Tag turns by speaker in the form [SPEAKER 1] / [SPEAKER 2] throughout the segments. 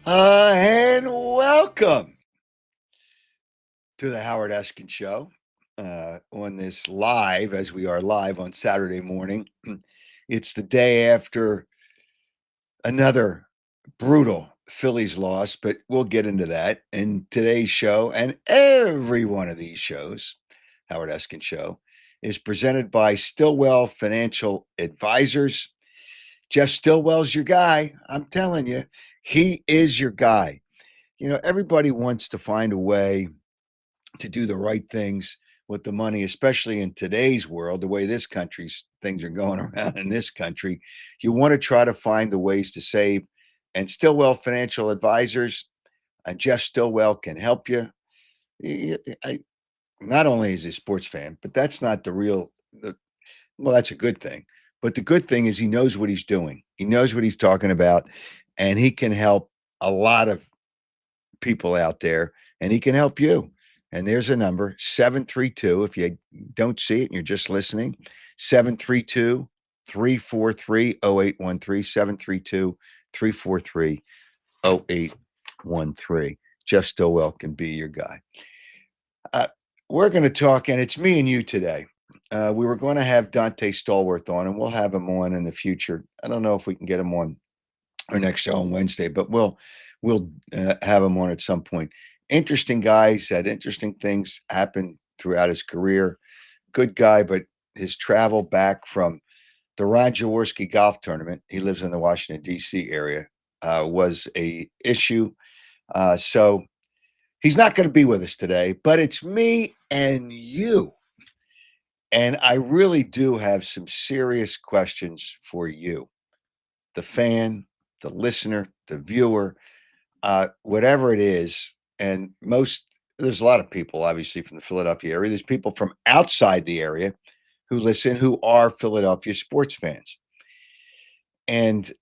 [SPEAKER 1] And welcome to the Howard Eskin Show on this live, as we are live on Saturday morning. It's the day after another brutal Phillies loss, but we'll get into that. And today's show, and every one of these shows, Howard Eskin Show, is presented by Stillwell Financial Advisors. Jeff Stillwell's your guy. I'm telling you, he is your guy. You know, everybody wants to find a way to do the right things with the money, especially in today's world, the way this country's things are going around in this country. You want to try to find the ways to save. And Stillwell Financial Advisors, Jeff Stillwell can help you. Not only is he a sports fan, but that's not well, that's a good thing. But the good thing is he knows what he's doing. He knows what he's talking about, and he can help a lot of people out there, and he can help you. And there's a number 732. If you don't see it and you're just listening, 732 343 0813. 732 343 0813. Jeff Stillwell can be your guy. We're going to talk, and it's me and you today. We were going to have Dante Stallworth on, and we'll have him on in the future. I don't know if we can get him on our next show on Wednesday, but we'll have him on at some point. Interesting guy. He's had interesting things happen throughout his career. Good guy, but his travel back from the Ron Jaworski golf tournament, he lives in the Washington, D.C. area, was a issue. So he's not going to be with us today, but it's me and you. And I really do have some serious questions for you, the fan, the listener, the viewer, whatever it is. And there's a lot of people, obviously, from the Philadelphia area. There's people from outside the area who listen, who are Philadelphia sports fans. And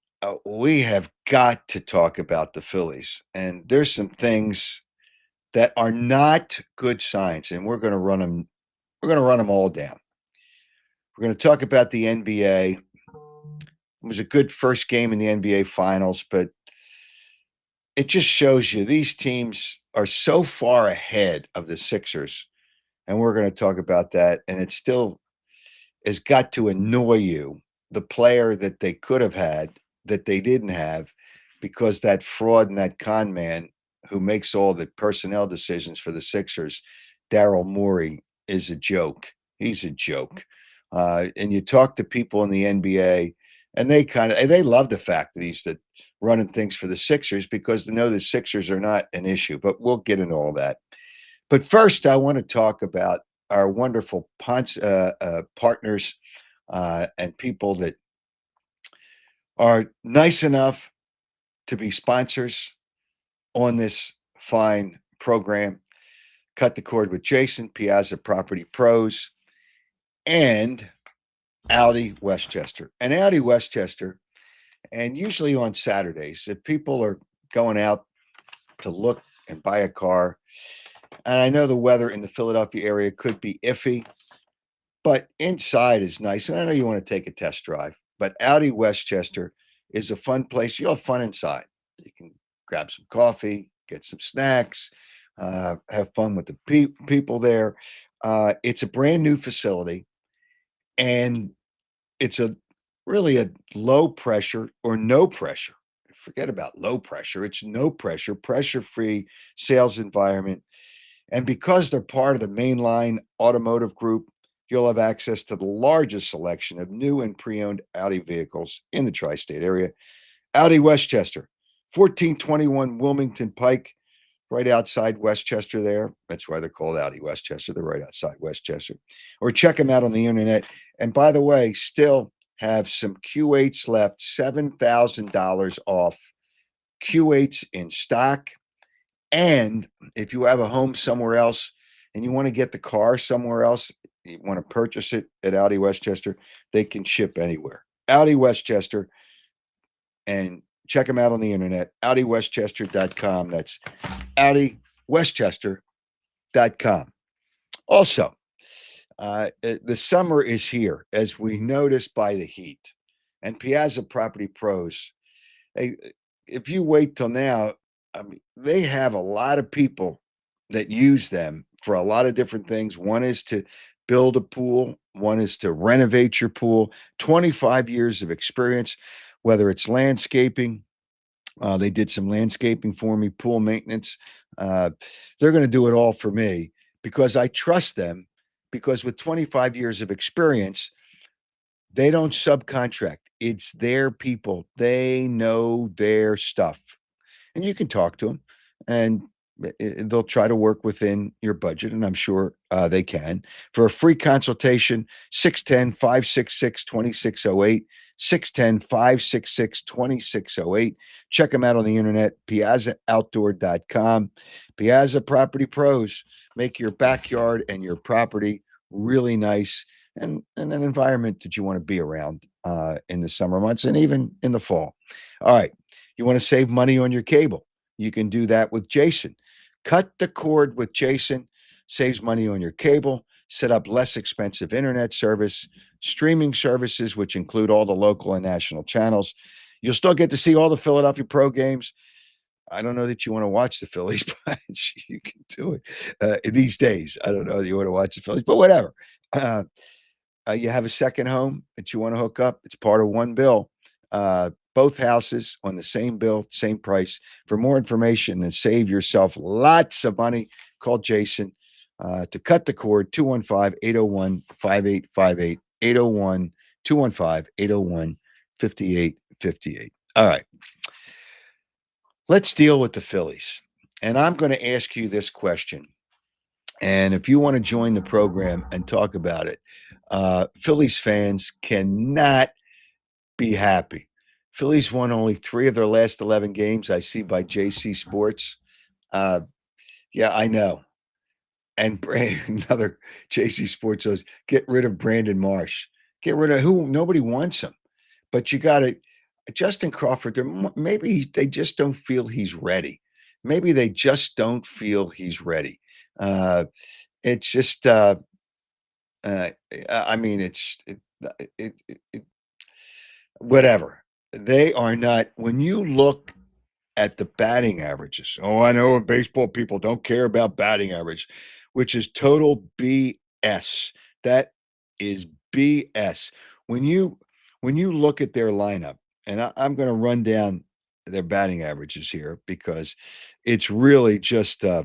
[SPEAKER 1] we have got to talk about the Phillies. And there's some things that are not good signs, and we're going to run them. We're going to run them all down. We're going to talk about the NBA. It was a good first game in the NBA Finals, but it just shows you these teams are so far ahead of the Sixers. And we're going to talk about that. And it still has got to annoy you, the player that they could have had that they didn't have, because that fraud and that con man who makes all the personnel decisions for the Sixers, Daryl Morey, is a joke. He's a joke. And you talk to people in the NBA, and they love the fact that he's running things for the Sixers, because they know the Sixers are not an issue. But we'll get into all that. But first, I want to talk about our wonderful partners and people that are nice enough to be sponsors on this fine program. Cut the Cord with Jason, Piazza Property Pros, and Audi Westchester. And Audi Westchester, and usually on Saturdays, if people are going out to look and buy a car, and I know the weather in the Philadelphia area could be iffy, but inside is nice. And I know you want to take a test drive, but Audi Westchester is a fun place. You'll have fun inside. You can grab some coffee, get some snacks, have fun with the people there. It's a brand new facility, and it's really a low pressure or no pressure. Forget about low pressure. It's no pressure, pressure-free sales environment. And because they're part of the mainline automotive group, you'll have access to the largest selection of new and pre-owned Audi vehicles in the tri-state area. Audi Westchester, 1421 Wilmington Pike, right outside Westchester there. That's why they're called Audi Westchester. They're right outside Westchester. Or check them out on the internet. And by the way, still have some Q8s left, $7,000 off Q8s in stock. And if you have a home somewhere else and you want to get the car somewhere else, you want to purchase it at Audi Westchester, they can ship anywhere. Audi Westchester, and check them out on the internet, AudiWestchester.com. That's AudiWestchester.com. Also, the summer is here, as we noticed by the heat. And Piazza Property Pros, hey, if you wait till now, I mean, they have a lot of people that use them for a lot of different things. One is to build a pool, one is to renovate your pool. 25 years of experience, whether it's landscaping. They did some landscaping for me, pool maintenance. Uh, they're going to do it all for me because I trust them. Because with 25 years of experience, they don't subcontract. It's their people. They know their stuff, and you can talk to them, and they'll try to work within your budget, and I'm sure they can. For a free consultation, 610-566-2608, 610-566-2608. Check them out on the internet, piazzaoutdoor.com. Piazza Property Pros make your backyard and your property really nice, and an environment that you want to be around in the summer months and even in the fall. All right. You want to save money on your cable? You can do that with Jason. Cut the cord with Jason, saves money on your cable, set up less expensive internet service, streaming services, which include all the local and national channels. You'll still get to see all the Philadelphia Pro games. I don't know that you want to watch the Phillies, but you can do it these days. I don't know that you want to watch the Phillies, but whatever. Uh, you have a second home that you want to hook up. It's part of one bill. Both houses on the same bill, same price. For more information and save yourself lots of money, call Jason to cut the cord. 215-801-5858. 801-215-801-5858. All right. Let's deal with the Phillies. And I'm going to ask you this question. And if you want to join the program and talk about it, Phillies fans cannot be happy. Phillies won only 3 of their last 11 games. I see by JC Sports. Uh, yeah, I know. And another JC Sports says, get rid of Brandon Marsh. Get rid of who? Nobody wants him. But you got to Justin Crawford. Maybe they just don't feel he's ready. Maybe they just don't feel he's ready. It's just. I mean, whatever. They are not. When you look at the batting averages, oh, I know baseball people don't care about batting average, which is total BS. That is BS. When you when you look at their lineup, and I'm going to run down their batting averages here because it's really just uh,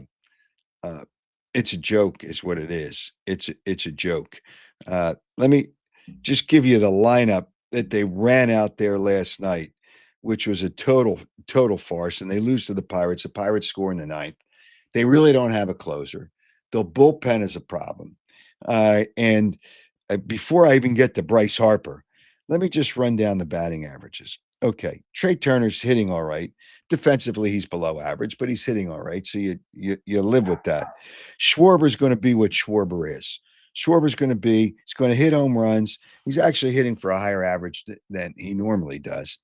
[SPEAKER 1] it's a joke, is what it is. It's a joke. Let me just give you the lineup that they ran out there last night, which was a total farce, and they lose to the Pirates. The Pirates score in the ninth. They really don't have a closer. The bullpen is a problem. And before I even get to Bryce Harper, let me just run down the batting averages. Okay, Trey Turner's hitting all right. Defensively, he's below average, but he's hitting all right. So you live with that. Schwarber's going to be what Schwarber is. Schwarber's going to be, he's going to hit home runs. He's actually hitting for a higher average than he normally does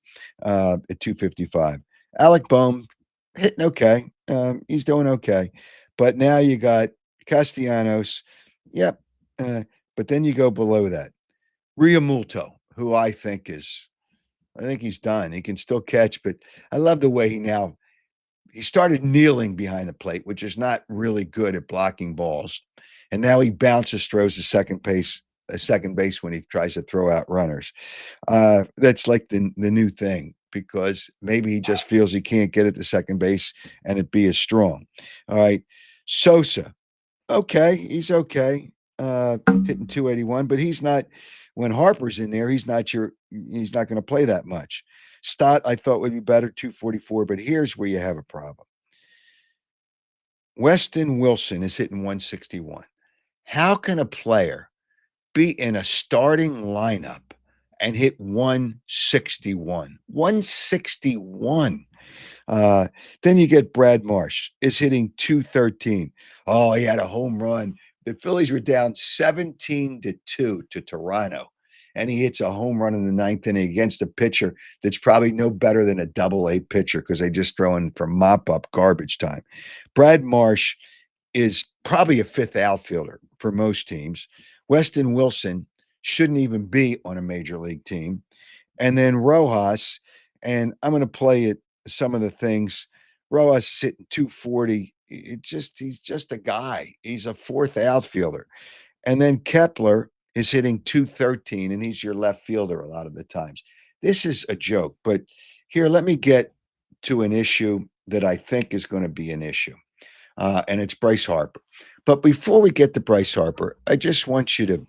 [SPEAKER 1] at 255. Alec Bohm hitting okay. He's doing okay. But now you got Castellanos. Yep. But then you go below that. Riamulto, who I think he's done. He can still catch, but I love the way he started kneeling behind the plate, which is not really good at blocking balls. And now he bounces, throws a second base when he tries to throw out runners. That's like the new thing because maybe he just feels he can't get at the second base and it be as strong. All right. Sosa. Okay. He's okay. Hitting 281, but he's not when Harper's in there, he's not going to play that much. Stott, I thought would be better, 244, but here's where you have a problem. Weston Wilson is hitting 161. How can a player be in a starting lineup and hit 161? 161. Then you get Brad Marsh is hitting 213. Oh, he had a home run. The Phillies were down 17-2 to Toronto, and he hits a home run in the ninth inning against a pitcher that's probably no better than a double-A pitcher because they just throw in for mop-up garbage time. Brad Marsh is probably a fifth outfielder for most teams. Weston Wilson shouldn't even be on a major league team. And then Rojas, and I'm going to play it some of the things Rojas is hitting 240. He's just a guy. He's a fourth outfielder. And then Kepler is hitting 213, and he's your left fielder a lot of the times. This is a joke. But here, let me get to an issue that I think is going to be an issue, and it's Bryce Harper. But before we get to Bryce Harper, I just want you to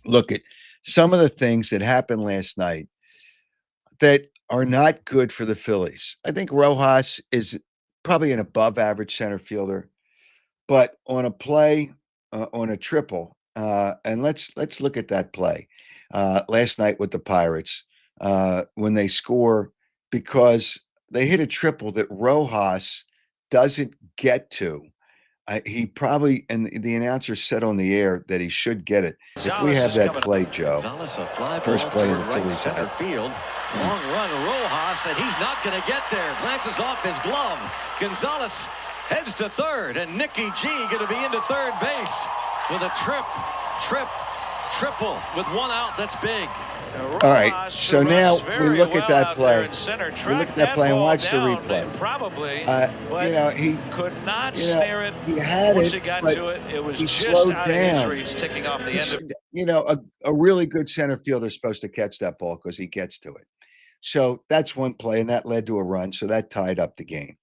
[SPEAKER 1] look at some of the things that happened last night that are not good for the Phillies. I think Rojas is probably an above average center fielder, but on a play, on a triple, and let's look at that play last night with the Pirates when they score, because they hit a triple that Rojas doesn't get to. He probably, and the announcer said on the air that he should get it. If we have that play, Joe, first play in the Phillies
[SPEAKER 2] center field. Long run, Rojas, and he's not going to get there. Glances off his glove. Gonzalez heads to third, and Nicky G going to be into third base with a triple with one out. That's big.
[SPEAKER 1] All right, so now we look at that play. We look at that play and watch the replay.
[SPEAKER 3] Probably,
[SPEAKER 1] he
[SPEAKER 3] could not snare it.
[SPEAKER 1] He had
[SPEAKER 3] Once
[SPEAKER 1] it,
[SPEAKER 3] he got
[SPEAKER 1] but
[SPEAKER 3] to it, it was
[SPEAKER 1] he
[SPEAKER 3] just
[SPEAKER 1] slowed
[SPEAKER 3] out
[SPEAKER 1] down.
[SPEAKER 3] of his reach, ticking off the end of.
[SPEAKER 1] A really good center fielder is supposed to catch that ball because he gets to it. So that's one play, and that led to a run. So that tied up the game.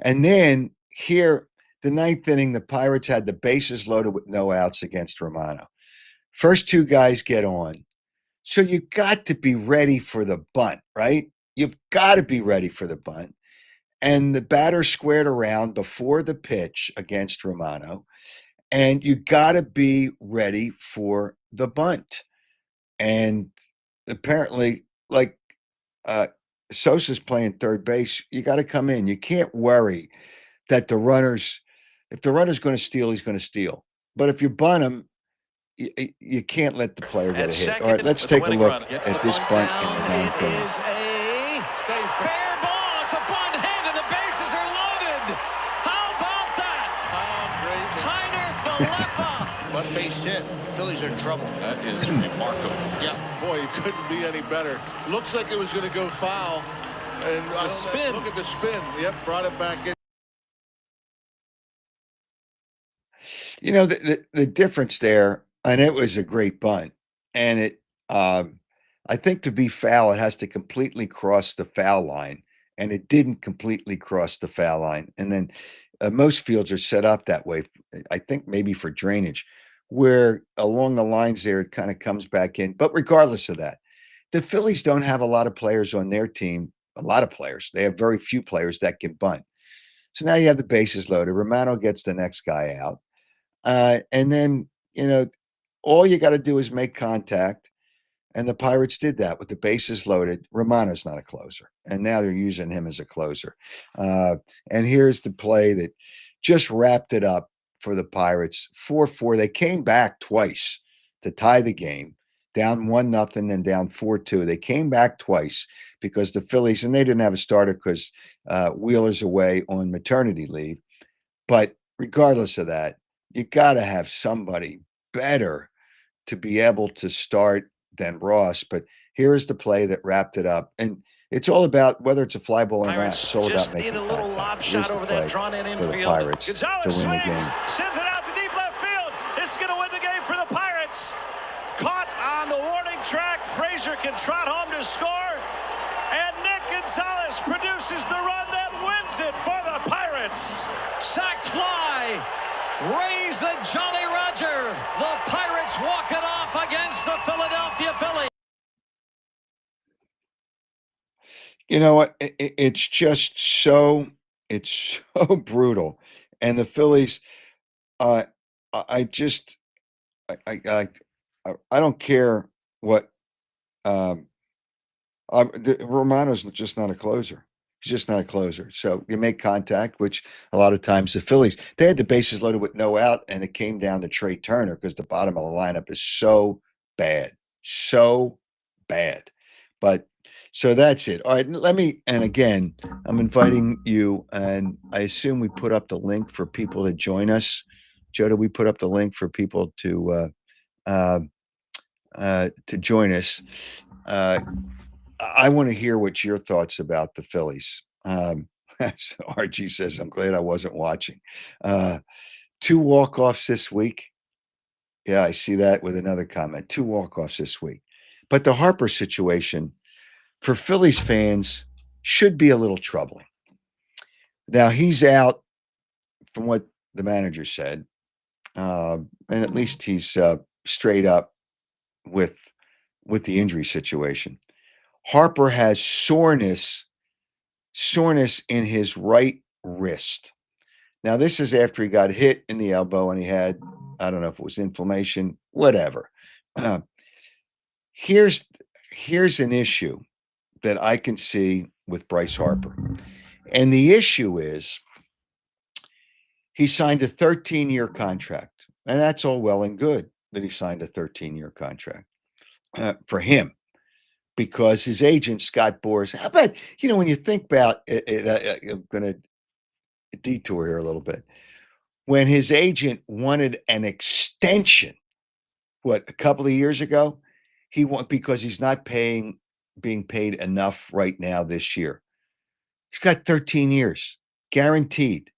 [SPEAKER 1] And then here, the ninth inning, the Pirates had the bases loaded with no outs against Romano. First two guys get on. So you got to be ready for the bunt, right? You've got to be ready for the bunt. And the batter squared around before the pitch against Romano. And you got to be ready for the bunt. And apparently, like Sosa's playing third base, you got to come in. You can't worry that if the runner's going to steal, he's going to steal. But if you bunt him, you can't let the player get a hit. All right, let's take a look at this bunt in the ninth inning.
[SPEAKER 2] It is a fair ball. It's a bunt hit, and the bases are loaded. How about that? Kiner Falefa.
[SPEAKER 4] Bunt base hit. Phillies are in trouble.
[SPEAKER 3] That is remarkable.
[SPEAKER 4] Yeah, boy, it couldn't be any better. Looks like it was going to go foul. And
[SPEAKER 2] the spin.
[SPEAKER 4] Look at the spin. Yep, brought it back in.
[SPEAKER 1] The difference there, and it was a great bunt. And it, I think to be foul, it has to completely cross the foul line. And it didn't completely cross the foul line. And then most fields are set up that way. I think maybe for drainage, where along the lines there, it kind of comes back in. But regardless of that, the Phillies don't have a lot of players on their team. A lot of players. They have very few players that can bunt. So now you have the bases loaded. Romano gets the next guy out. And then, all you got to do is make contact. And the Pirates did that with the bases loaded. Romano's not a closer. And now they're using him as a closer. And here's the play that just wrapped it up for the Pirates. 4-4. They came back twice to tie the game, down 1-0 and down 4-2. They came back twice because the Phillies, and they didn't have a starter because Wheeler's away on maternity leave. But regardless of that, you got to have somebody better to be able to start than Ross. But here's the play that wrapped it up. And it's all about whether it's a fly ball or not. It's all about making contact. Here's the play for the Pirates to win the game.
[SPEAKER 3] Sends it out to deep left field. This is going to win the game for the Pirates. Caught on the warning track. Frazier can trot home to score. And Nick Gonzalez produces the run that wins it for the Pirates.
[SPEAKER 2] Sack fly. Raise the Jolly Roger. The Pirates walk it off against the Philadelphia Phillies.
[SPEAKER 1] You know what? It's just so brutal. And the Phillies, I don't care what. Romano's just not a closer. He's just not a closer. So you make contact, which a lot of times the Phillies, they had the bases loaded with no out, and it came down to Trey Turner because the bottom of the lineup is so bad. But so that's it. All right, and again, I'm inviting you, and I assume we put up the link for people to join us. Joe, do we put up the link for people to join us? I want to hear what your thoughts about the Phillies. So Archie says, I'm glad I wasn't watching. 2 walk-offs this week. Yeah, I see that with another comment. 2 walk-offs this week. But the Harper situation for Phillies fans should be a little troubling. Now, he's out from what the manager said, and at least he's straight up with the injury situation. Harper has soreness in his right wrist. Now, this is after he got hit in the elbow and he had, I don't know if it was inflammation, whatever. Here's an issue that I can see with Bryce Harper. And the issue is he signed a 13-year contract. And that's all well and good that he signed a 13-year contract for him, because his agent, Scott Boras, how about, when you think about it, I'm going to detour here a little bit. When his agent wanted an extension, a couple of years ago, because he's not being paid enough right now this year. He's got 13 years guaranteed.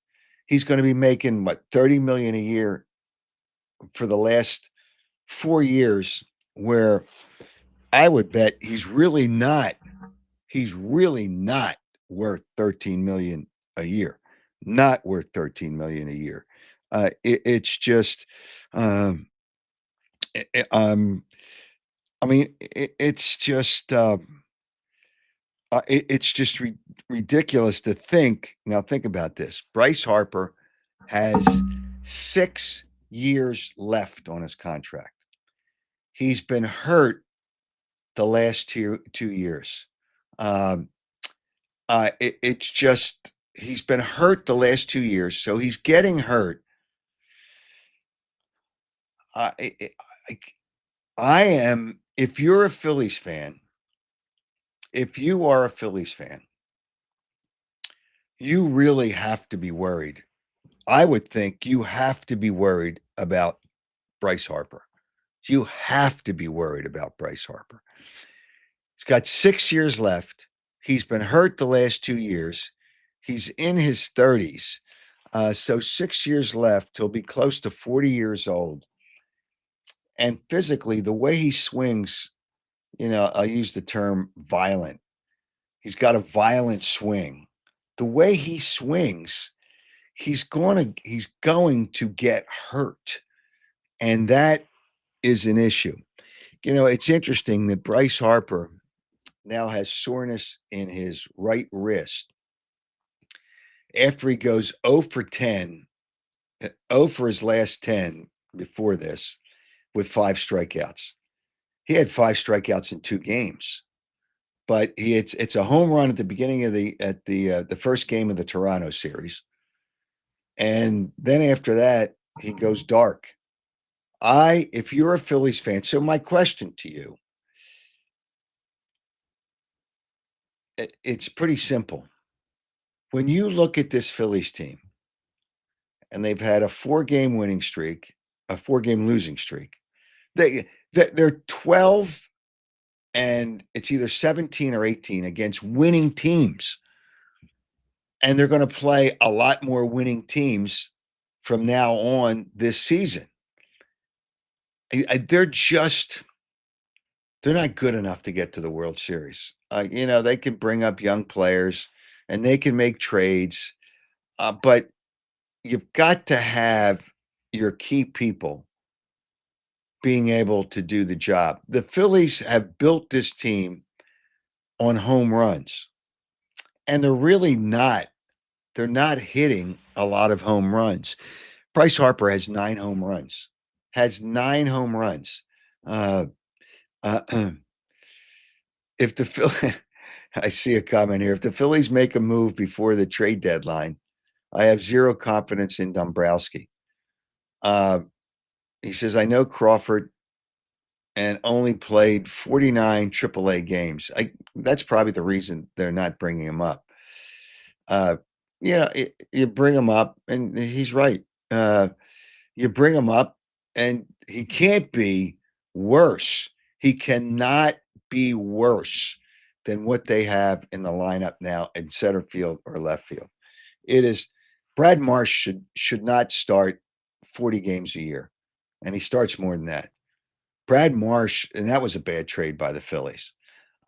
[SPEAKER 1] He's going to be making $30 million a year for the last 4 years, where I would bet he's really not worth $13 million a year. Not worth $13 million a year. It's just, it's just ridiculous to think. Now, think about this. Bryce Harper has 6 years left on his contract. He's been hurt the last two years. It's just, he's been hurt the last 2 years, so he's getting hurt. If you're a Phillies fan, you really have to be worried. I would think you have to be worried about Bryce Harper. You have to be worried about Bryce Harper. He's got 6 years left. He's been hurt the last 2 years. He's in his 30s. So 6 years left. He'll be close to 40 years old. And physically, the way he swings, I'll use the term violent. He's got a violent swing. The way he swings, he's going to get hurt. And that is an issue. It's interesting that Bryce Harper now has soreness in his right wrist after he goes 0 for 10, 0 for his last 10 before this, with 5 strikeouts. He had 5 strikeouts in 2 games, but it's a home run at the beginning of the first game of the Toronto series, and then after that he goes dark. If you're a Phillies fan, so my question to you, it's pretty simple. When you look at this Phillies team, and they've had a 4-game winning streak, a 4-game losing streak, they're 12, and it's either 17 or 18 against winning teams. And they're going to play a lot more winning teams from now on this season. They're not good enough to get to the World Series. They can bring up young players and they can make trades, but you've got to have your key people being able to do the job. The Phillies have built this team on home runs, and they're not hitting a lot of home runs. Bryce Harper has 9 home runs. If I see a comment here. If the Phillies make a move before the trade deadline, I have zero confidence in Dombrowski. He says, I know Crawford and only played 49 AAA games. That's probably the reason they're not bringing him up. You bring him up, and he's right. You bring him up, and he can't be worse. He cannot be worse than what they have in the lineup now in center field or left field. It is Brad Marsh should not start 40 games a year, and he starts more than that. Brad Marsh, and that was a bad trade by the Phillies.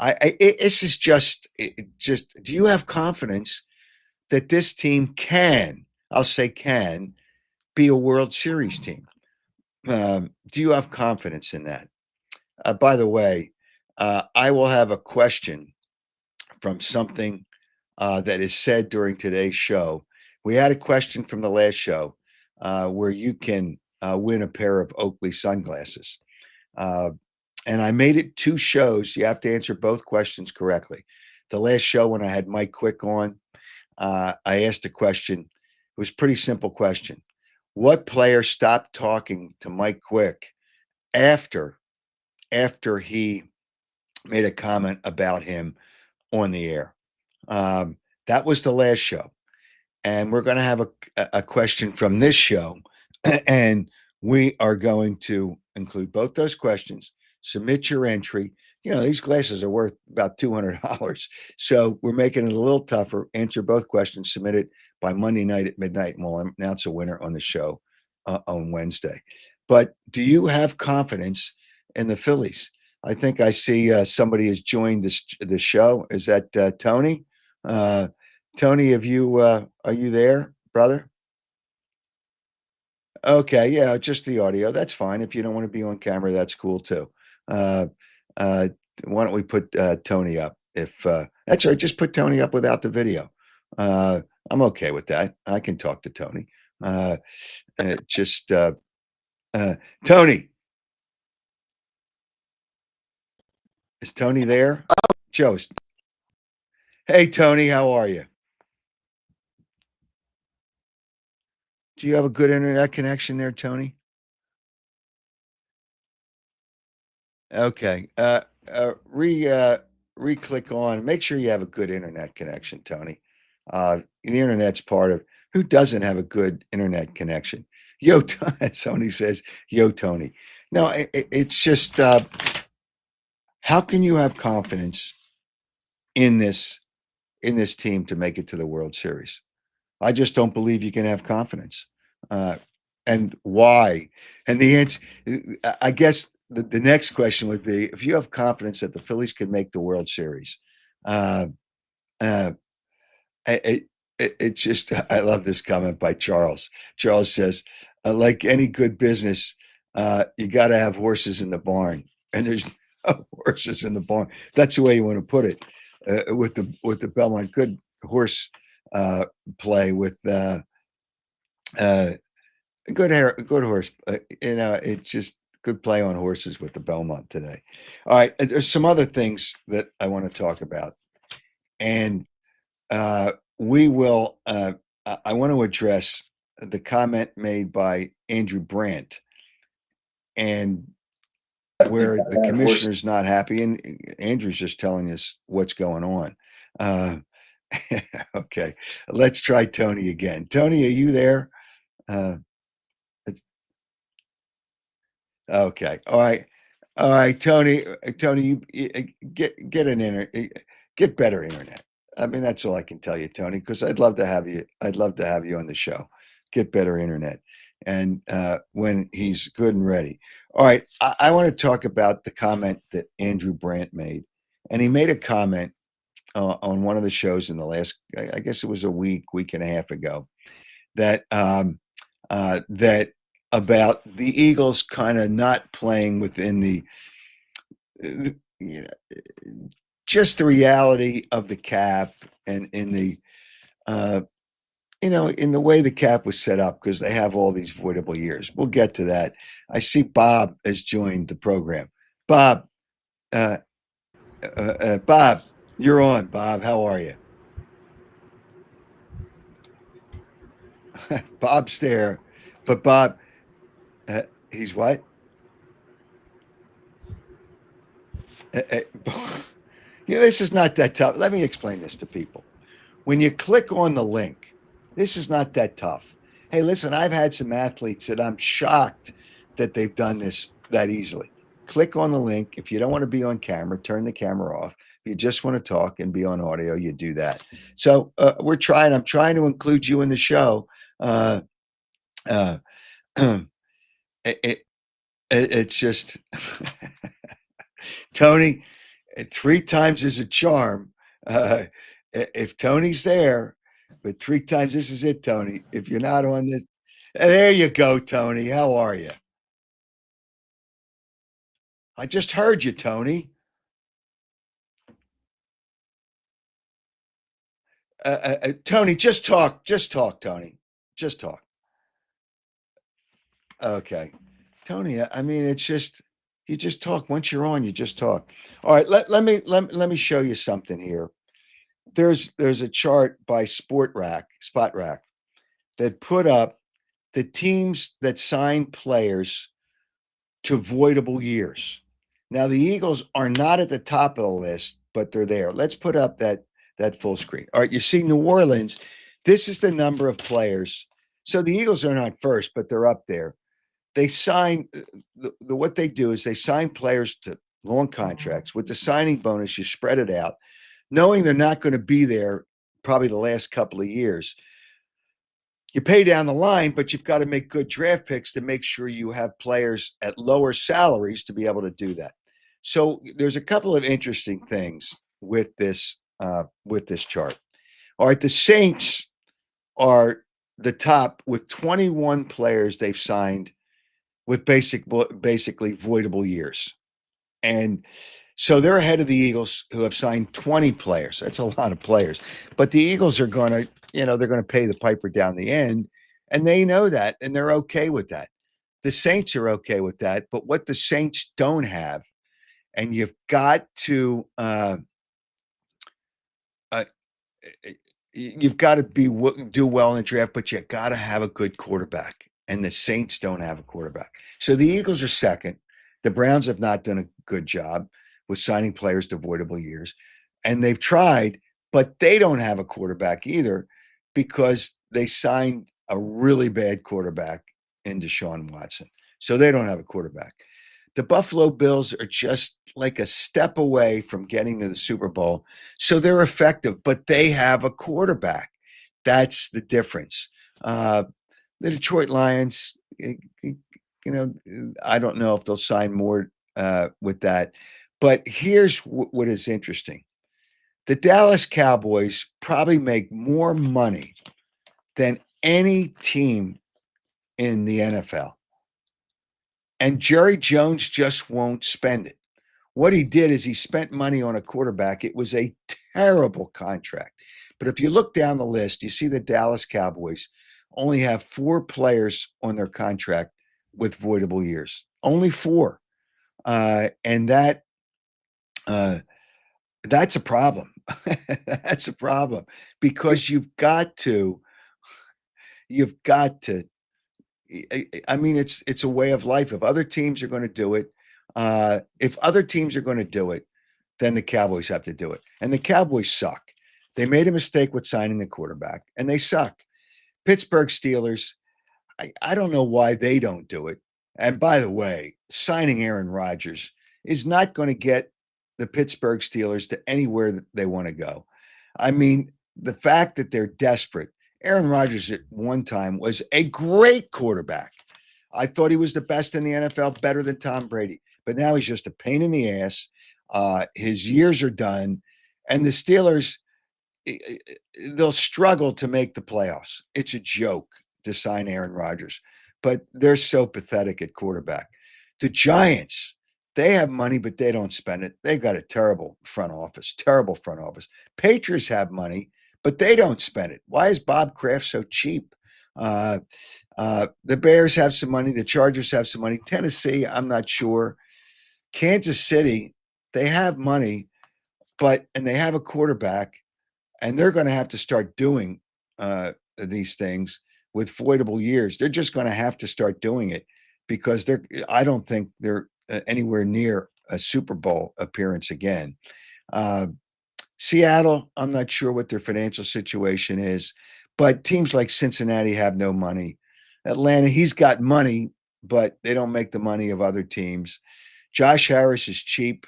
[SPEAKER 1] This is just. Do you have confidence that this team can? I'll say can be a World Series team. Do you have confidence in that? By the way, I will have a question from something that is said during today's show. We had a question from the last show where you can win a pair of Oakley sunglasses. And I made it 2 shows. You have to answer both questions correctly. The last show, when I had Mike Quick on, I asked a question. It was a pretty simple question. What player stopped talking to Mike Quick after he made a comment about him on the air? That was the last show. And we're going to have a question from this show. And we are going to include both those questions. Submit your entry. These glasses are worth about $200. So we're making it a little tougher. Answer both questions. Submit it by Monday night at midnight. And we'll announce a winner on the show on Wednesday. But do you have confidence in the Phillies? I think I see somebody has joined the show. Is that Tony? Tony, are you there, brother? Okay, yeah, just the audio. That's fine. If you don't want to be on camera, that's cool too. Why don't we put Tony up? If that's right, just put Tony up without the video. I'm okay with that. I can talk to Tony. Tony. Is Tony there? Joe. Hey, Tony, how are you? Do you have a good internet connection there, Tony? Okay. Re-click on. Make sure you have a good internet connection, Tony. The internet's part of who doesn't have a good internet connection. Yo, Tony says, "Yo, Tony." No, it's just how can you have confidence in this team to make it to the World Series? I just don't believe you can have confidence. And why? And the answer, I guess the next question would be, if you have confidence that the Phillies can make the World Series, it just, I love this comment by Charles. Charles says, like any good business, you got to have horses in the barn, and there's no horses in the barn. That's the way you want to put it. With the Belmont, good horse play with good horse. It's just good play on horses with the Belmont today. All right, there's some other things that I want to talk about, and we will. I want to address the comment made by Andrew Brandt, and where the commissioner's not happy, and Andrew's just telling us what's going on. Okay, let's try Tony again. Tony, are you there? Okay, all right, Tony. Tony, you get an internet, get better internet. I mean, that's all I can tell you, Tony, because I'd love to have you. I'd love to have you on the show. Get better internet, and when he's good and ready. All right, I want to talk about the comment that Andrew Brandt made, and he made a comment on one of the shows in the last, I guess it was a week and a half ago, that that about the Eagles kind of not playing within the, just the reality of the cap, and in the, in the way the cap was set up, because they have all these voidable years. We'll get to that. I see Bob has joined the program. Bob, Bob, you're on. Bob, how are you? Bob's there, but Bob, he's what? This is not that tough. Let me explain this to people. When you click on the link, this is not that tough. Hey, listen, I've had some athletes that I'm shocked that they've done this that easily. Click on the link. If you don't want to be on camera, turn the camera off. If you just want to talk and be on audio, you do that. So I'm trying to include you in the show. Uh, uh, it, it's just Tony, 3 times is a charm. If Tony's there, but 3 times, this is it, Tony. If you're not on this, there you go, Tony. How are you? I just heard you, Tony. Tony, just talk. Just talk, Tony. Just talk. Okay. Tony, I mean, it's just, you just talk. Once you're on, you just talk. All right. Let me show you something here. There's a chart by Spot Rack that put up the teams that sign players to voidable years. Now the Eagles are not at the top of the list, but they're there. Let's put up that full screen. All right, you see New Orleans. This is the number of players. So the Eagles are not first, but they're up there. They sign what they do is they sign players to long contracts. With the signing bonus, you spread it out, knowing they're not going to be there probably the last couple of years. You pay down the line, but you've got to make good draft picks to make sure you have players at lower salaries to be able to do that. So there's a couple of interesting things with this chart. All right, the Saints are the top with 21 players they've signed with basically voidable years. And so they're ahead of the Eagles, who have signed 20 players. That's a lot of players. But the Eagles are going to, they're going to pay the piper down the end. And they know that, and they're okay with that. The Saints are okay with that. But what the Saints don't have, and you've got to do well in the draft, but you got to have a good quarterback. And the Saints don't have a quarterback. So the Eagles are second. The Browns have not done a good job with signing players to voidable years. And they've tried, but they don't have a quarterback either because they signed a really bad quarterback in Deshaun Watson. So they don't have a quarterback. The Buffalo Bills are just like a step away from getting to the Super Bowl. So they're effective, but they have a quarterback. That's the difference. The Detroit Lions, I don't know if they'll sign more with that. But here's what is interesting. The Dallas Cowboys probably make more money than any team in the NFL. And Jerry Jones just won't spend it. What he did is he spent money on a quarterback. It was a terrible contract. But if you look down the list, you see the Dallas Cowboys only have 4 players on their contract with voidable years. Only 4. And that's a problem. That's a problem because you've got to, I mean, it's a way of life. If other teams are going to do it, then the Cowboys have to do it. And the Cowboys suck. They made a mistake with signing the quarterback, and they suck. Pittsburgh Steelers, I don't know why they don't do it. And by the way, signing Aaron Rodgers is not going to get the Pittsburgh Steelers to anywhere that they want to go. I mean, the fact that they're desperate. Aaron Rodgers at one time was a great quarterback. I thought he was the best in the NFL, better than Tom Brady. But now he's just a pain in the ass. His years are done. And the Steelers, they'll struggle to make the playoffs. It's a joke to sign Aaron Rodgers. But they're so pathetic at quarterback. The Giants, they have money, but they don't spend it. They've got a terrible front office. Patriots have money, but they don't spend it. Why is Bob Kraft so cheap? The Bears have some money. The Chargers have some money. Tennessee, I'm not sure. Kansas City, they have money, and they have a quarterback, and they're going to have to start doing these things with voidable years. They're just going to have to start doing it because I don't think they're anywhere near a Super Bowl appearance again. Seattle, I'm not sure what their financial situation is, but teams like Cincinnati have no money. Atlanta, he's got money, but they don't make the money of other teams. Josh Harris is cheap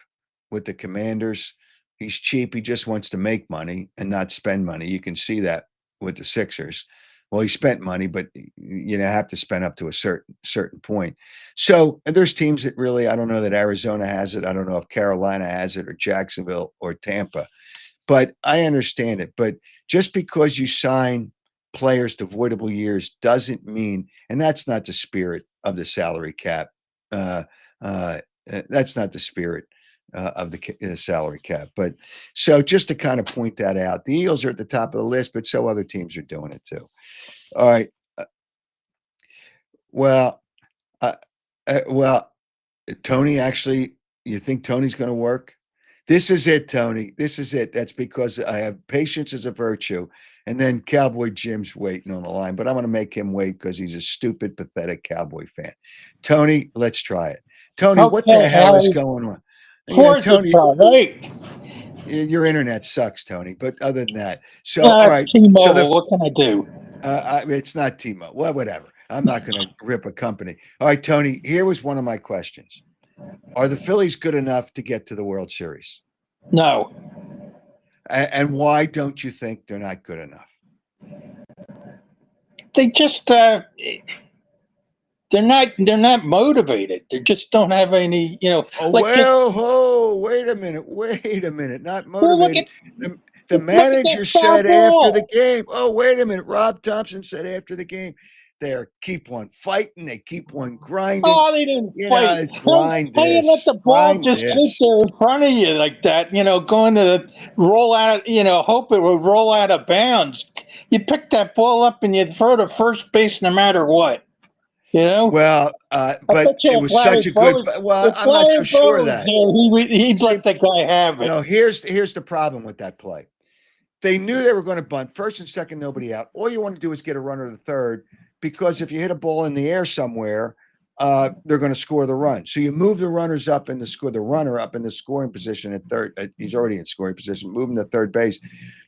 [SPEAKER 1] with the Commanders. He's cheap. He just wants to make money and not spend money. You can see that with the Sixers. Well, he spent money, but have to spend up to a certain point. So there's teams that really, I don't know that Arizona has it. I don't know if Carolina has it or Jacksonville or Tampa, but I understand it. But just because you sign players to voidable years doesn't mean, and that's not the spirit of the salary cap. That's not the spirit of the salary cap. But so just to kind of point that out, the Eagles are at the top of the list, but so other teams are doing it too. All right. Well, uh, well, Tony, actually, you think Tony's going to work? This is it, Tony. This is it. That's because I have patience as a virtue. And then Cowboy Jim's waiting on the line, but I'm going to make him wait because he's a stupid, pathetic Cowboy fan. Tony, let's try it. Tony, what the hell is going on?
[SPEAKER 5] Tony, right?
[SPEAKER 1] Your internet sucks, Tony. But other than that, so all right.
[SPEAKER 5] T-Mobile, what can I do?
[SPEAKER 1] It's not T-Mobile. Well, whatever. I'm not going to rip a company. All right, Tony. Here was one of my questions: are the Phillies good enough to get to the World Series?
[SPEAKER 5] No.
[SPEAKER 1] And why don't you think they're not good enough?
[SPEAKER 5] They just they're not motivated. They just don't have any,
[SPEAKER 1] wait a minute. Not motivated. The manager said after the game. Oh, wait a minute. Rob Thompson said after the game, they keep on fighting. They keep on grinding.
[SPEAKER 5] Oh, they didn't fight. How you let the ball just sit there in front of you like that? Going to roll out. Hope it would roll out of bounds. You pick that ball up and you throw to first base no matter what.
[SPEAKER 1] Well, but it was such a good. Well, I'm not so sure of that.
[SPEAKER 5] He'd let the guy have it.
[SPEAKER 1] No, here's the problem with that play. They knew they were going to bunt first and second, nobody out. All you want to do is get a runner to third, because if you hit a ball in the air somewhere, they're going to score the run. So you move the runners up and the runner up in the scoring position at third. He's already in scoring position, moving to third base.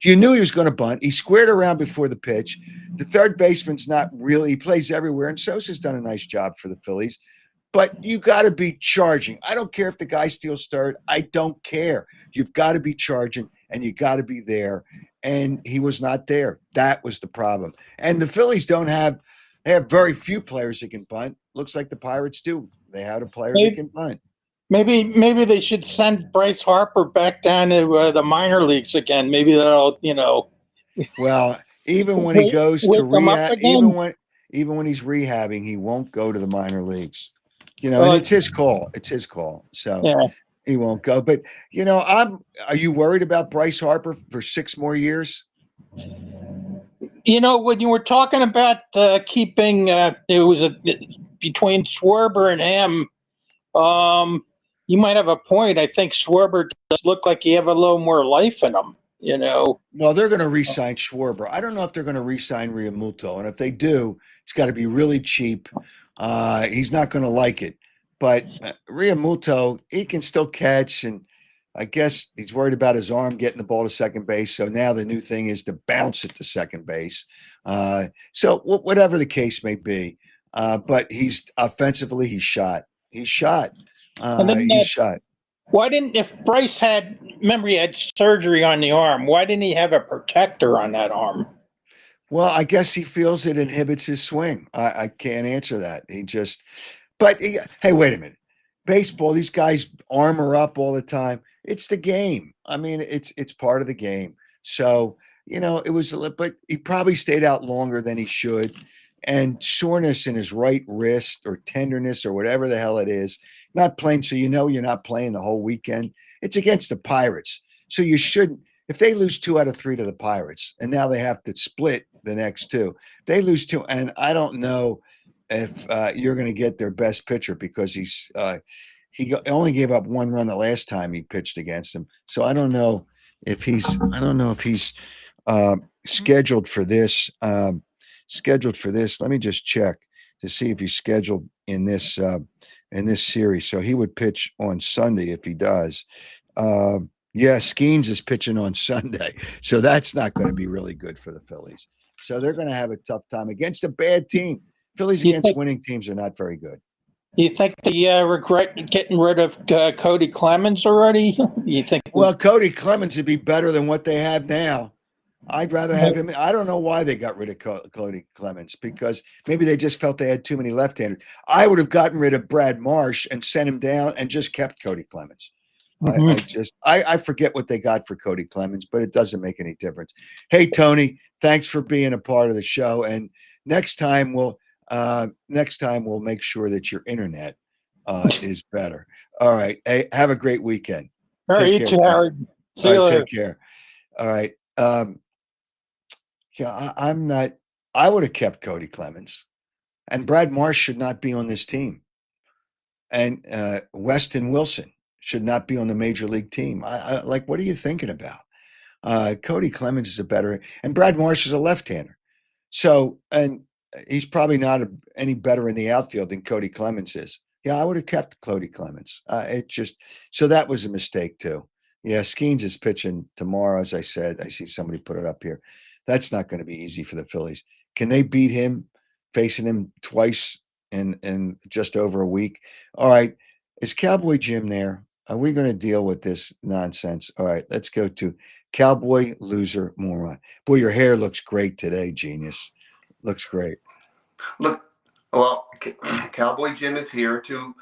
[SPEAKER 1] You knew he was going to bunt. He squared around before the pitch. The third baseman's not really, he plays everywhere. And Sosa's done a nice job for the Phillies. But you got to be charging. I don't care if the guy steals third. I don't care. You've got to be charging, and you got to be there. And he was not there. That was the problem. And the Phillies they have very few players that can bunt. Looks like the Pirates do. They have a player that can bunt.
[SPEAKER 5] Maybe they should send Bryce Harper back down to the minor leagues again. Maybe that'll,
[SPEAKER 1] Well, even when he goes to rehab, even when he's rehabbing, he won't go to the minor leagues. And it's his call. It's his call. So yeah. He won't go. But are you worried about Bryce Harper for 6 more years?
[SPEAKER 5] When you were talking about keeping, it was between Schwarber and him. You might have a point. I think Schwarber does look like he have a little more life in him.
[SPEAKER 1] Well, they're going to re-sign Schwarber. I don't know if they're going to re-sign Realmuto, and if they do, it's got to be really cheap. He's not going to like it. But Realmuto, he can still catch, and I guess he's worried about his arm getting the ball to second base. So now the new thing is to bounce it to second base. So whatever the case may be, but he's offensively, he's shot. He's shot. He's shot.
[SPEAKER 5] Why didn't, if Bryce remember he had surgery on the arm, why didn't he have a protector on that arm?
[SPEAKER 1] Well, I guess he feels it inhibits his swing. I can't answer that. Hey, wait a minute. Baseball, these guys armor up all the time. It's the game. I mean, it's part of the game. So, it was but he probably stayed out longer than he should. And soreness in his right wrist or tenderness or whatever the hell it is, not playing. So, you're not playing the whole weekend. It's against the Pirates. So you shouldn't, if they lose 2 out of 3 to the Pirates and now they have to split the next 2, they lose 2. And I don't know if you're going to get their best pitcher because he only gave up 1 run the last time he pitched against them. So I don't know if he's scheduled for this. Let me just check to see if he's scheduled in this series. So he would pitch on Sunday if he does. Yeah, Skeens is pitching on Sunday. So that's not going to be really good for the Phillies. So they're going to have a tough time against a bad team. Phillies against winning teams are not very good.
[SPEAKER 5] You think they regret getting rid of Cody Clemens already? You think?
[SPEAKER 1] Well, Cody Clemens would be better than what they have now. I'd rather have him. I don't know why they got rid of Cody Clemens, because maybe they just felt they had too many left-handers. I would have gotten rid of Brad Marsh and sent him down and just kept Cody Clemens. I forget what they got for Cody Clemens, but it doesn't make any difference. Hey, Tony, thanks for being a part of the show. And next time we'll make sure that your internet is better. All right. Hey, have a great weekend.
[SPEAKER 5] All right, you too, Howard. See you later.
[SPEAKER 1] Take care. All right. Yeah, I'm not. I would have kept Cody Clemens, and Brad Marsh should not be on this team, and Weston Wilson should not be on the major league team. I like. What are you thinking about? Cody Clemens is a better, and Brad Marsh is a left-hander. So, and he's probably not any better in the outfield than Cody Clemens is. Yeah, I would have kept Cody Clemens. So that was a mistake too. Yeah, Skeens is pitching tomorrow, as I said. I see somebody put it up here. That's not going to be easy for the Phillies. Can they beat him, facing him twice in just over a week? All right. Is Cowboy Jim there? Are we going to deal with this nonsense? All right. Let's go to Cowboy Loser Moron. Boy, your hair looks great today, genius. Looks great.
[SPEAKER 6] Look, well, Cowboy Jim is here to,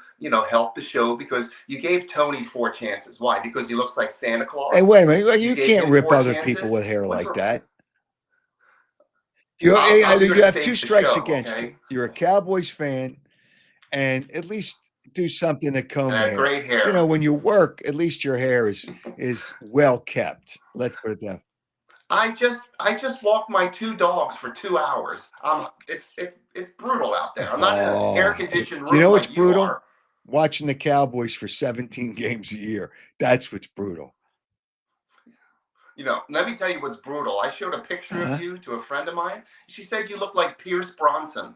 [SPEAKER 6] help the show, because you gave Tony 4 chances. Why? Because he looks like Santa Claus?
[SPEAKER 1] Hey, wait a minute. You can't rip other people with hair like that. You have 2 strikes against you. You're a Cowboys fan, and at least do something to comb hair.
[SPEAKER 6] Great hair.
[SPEAKER 1] When you work, at least your hair is well kept. Let's put it down.
[SPEAKER 6] I just walked my 2 dogs for 2 hours. It's brutal out there. I'm not in an air-conditioned room.
[SPEAKER 1] You know what's
[SPEAKER 6] like
[SPEAKER 1] brutal? Watching the Cowboys for 17 games a year. That's what's brutal.
[SPEAKER 6] Let me tell you what's brutal. I showed a picture of you to a friend of mine. She said you look like Pierce Bronson.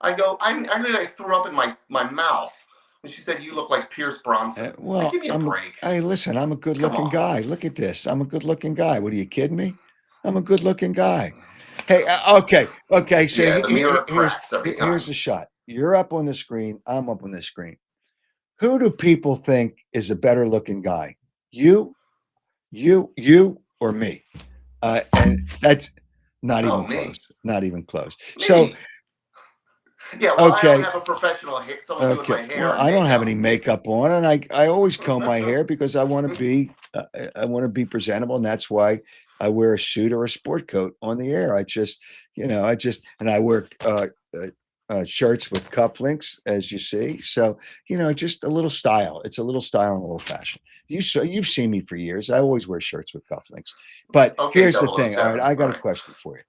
[SPEAKER 6] I go, I nearly threw up in my mouth when she said you look like Pierce Bronson.
[SPEAKER 1] Well,
[SPEAKER 6] give me a break.
[SPEAKER 1] Hey, listen, I'm a good-looking guy. Look at this. I'm a good-looking guy. What, are you kidding me? I'm a good-looking guy. Hey, okay. So here's a shot. You're up on the screen. I'm up on the screen. Who do people think is a better-looking guy? You, or me? And that's not even close. Not even close. Me. So.
[SPEAKER 6] Yeah, well, okay. I don't have a professional hair. Doing my hair.
[SPEAKER 1] Well, I don't have any makeup on, and I always comb my hair because I want to be presentable, and that's why I wear a suit or a sport coat on the air. And I wear shirts with cufflinks, as you see. So just a little style. It's a little style and a little fashion. You've seen me for years. I always wear shirts with cufflinks. But here's the thing. All right, I got a question for you.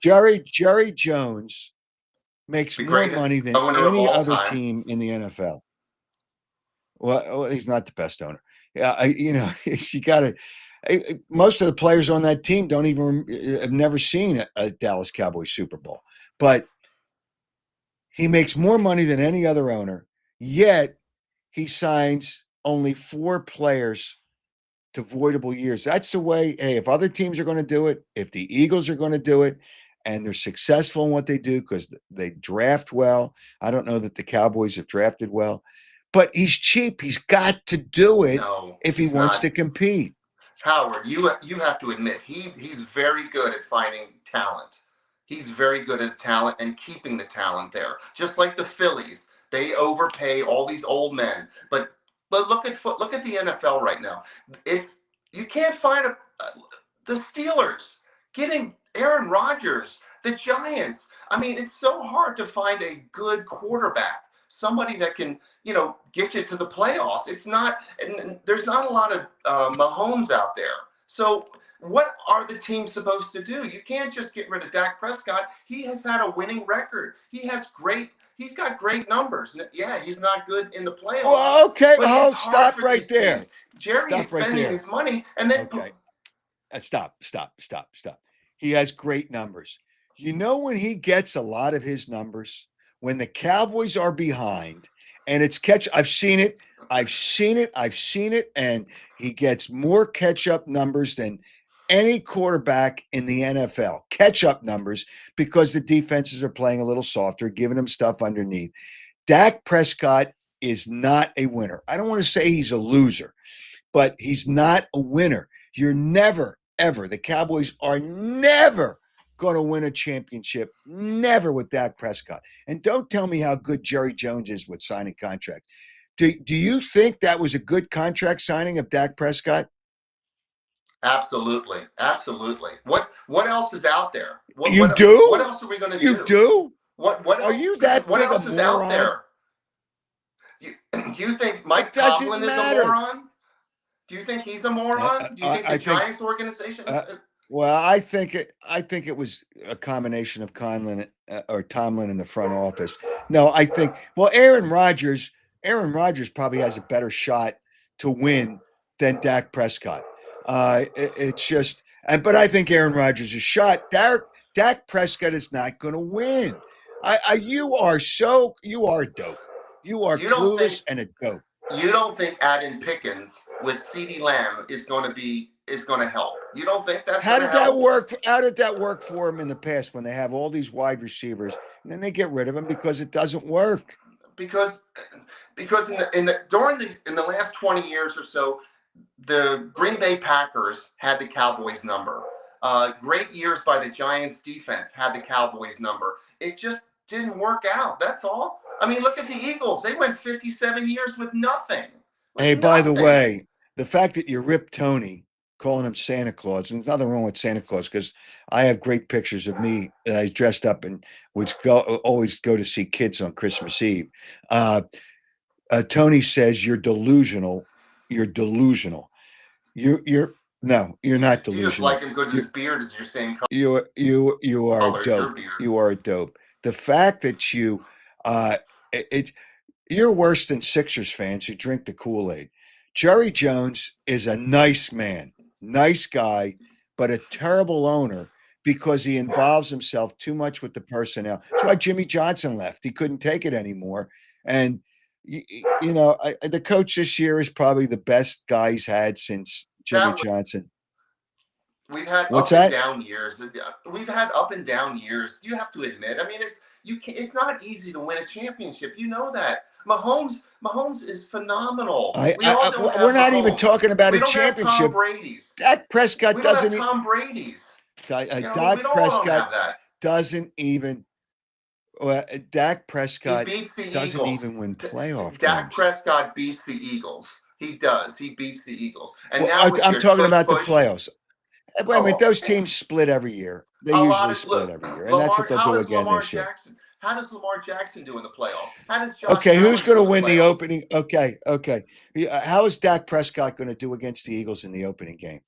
[SPEAKER 1] Jerry Jones makes more money than any other team in the NFL. Well, he's not the best owner. Yeah, you got to. Most of the players on that team have never seen a Dallas Cowboys Super Bowl, but he makes more money than any other owner. Yet he signs only 4 players to voidable years. That's the way. Hey, if other teams are going to do it, if the Eagles are going to do it, and they're successful in what they do because they draft well. I don't know that the Cowboys have drafted well, but he's cheap. He's got to do it if he wants to compete.
[SPEAKER 6] Howard, you have to admit, he's very good at finding talent. He's very good at talent and keeping the talent there. Just like the Phillies, they overpay all these old men. But look at the NFL right now. You can't find the Steelers getting Aaron Rodgers, the Giants. I mean, it's so hard to find a good quarterback, somebody that can, get you to the playoffs. It's not, and there's not a lot of Mahomes out there. So what are the teams supposed to do? You can't just get rid of Dak Prescott. He has had a winning record. He's got great numbers. Yeah, he's not good in the playoffs.
[SPEAKER 1] Well, okay. Stop right there.
[SPEAKER 6] Teams. Jerry is spending his money, and then
[SPEAKER 1] stop. He has great numbers. When he gets a lot of his numbers, when the Cowboys are behind and it's I've seen it, and he gets more catch-up numbers than any quarterback in the NFL. Catch-up numbers because the defenses are playing a little softer, giving him stuff underneath. Dak Prescott is not a winner. I don't want to say he's a loser, but he's not a winner. You're never, ever, the Cowboys are never going to win a championship, never with Dak Prescott. And don't tell me how good Jerry Jones is with signing contracts. Do you think that was a good contract signing of Dak Prescott?
[SPEAKER 6] Absolutely, absolutely. What else is out there?
[SPEAKER 1] You do?
[SPEAKER 6] What else are we going to do?
[SPEAKER 1] You do?
[SPEAKER 6] What
[SPEAKER 1] Are
[SPEAKER 6] else,
[SPEAKER 1] you that
[SPEAKER 6] what
[SPEAKER 1] big
[SPEAKER 6] else
[SPEAKER 1] a
[SPEAKER 6] is out
[SPEAKER 1] moron?
[SPEAKER 6] there? Do you think Mike
[SPEAKER 1] doesn't
[SPEAKER 6] Tomlin is
[SPEAKER 1] matter.
[SPEAKER 6] a moron? Do you think he's a moron? Do you think the Giants organization is?
[SPEAKER 1] Well, I think it was a combination of Conlin or Tomlin in the front office. No, I think Aaron Rodgers probably has a better shot to win than Dak Prescott. It's just, but I think Aaron Rodgers is shot. Dak Prescott is not going to win. You are a dope. You are clueless and a dope.
[SPEAKER 6] You don't think adding Pickens with CeeDee Lamb is going to help? You don't think that's
[SPEAKER 1] how did that work? How did that work for him in the past when they have all these wide receivers and then they get rid of him because it doesn't work?
[SPEAKER 6] Because in the last 20 years or so, the Green Bay Packers had the Cowboys number. Great years by the Giants defense had the Cowboys number. It just didn't work out. That's all. I mean, look at the Eagles. They went 57 years with nothing.
[SPEAKER 1] By the way, the fact that you ripped Tony calling him Santa Claus, and there's nothing wrong with Santa Claus because I have great pictures of me dressed up and would always go to see kids on Christmas Eve. Tony says you're delusional. You're delusional. You're not delusional.
[SPEAKER 6] You just like him because his beard is your same color.
[SPEAKER 1] You are a dope. You are a dope. The fact that you're worse than Sixers fans who drink the Kool-Aid. Jerry Jones is a nice man, nice guy, but a terrible owner because he involves himself too much with the personnel. That's why Jimmy Johnson left. He couldn't take it anymore. And, the coach this year is probably the best guy he's had since Jimmy Johnson.
[SPEAKER 6] We've had up and down years. We've had up and down years. You have to admit. I mean, it's not easy to win a championship. You know that. Mahomes is phenomenal.
[SPEAKER 1] We're not even talking about a championship.
[SPEAKER 6] Tom Brady's.
[SPEAKER 1] Dak Prescott doesn't.
[SPEAKER 6] Tom Brady's.
[SPEAKER 1] Dak Prescott doesn't even. Dak Prescott doesn't even win playoff games.
[SPEAKER 6] Dak Prescott beats the Eagles. He does. He beats the Eagles. And now
[SPEAKER 1] I'm talking about the playoffs. Wait a minute, those teams split every year. They usually split every year, and that's what they'll do again this year.
[SPEAKER 6] How does Lamar Jackson do in the playoffs? How does Josh
[SPEAKER 1] who's going to win the opening? Okay. How is Dak Prescott going to do against the Eagles in the opening game?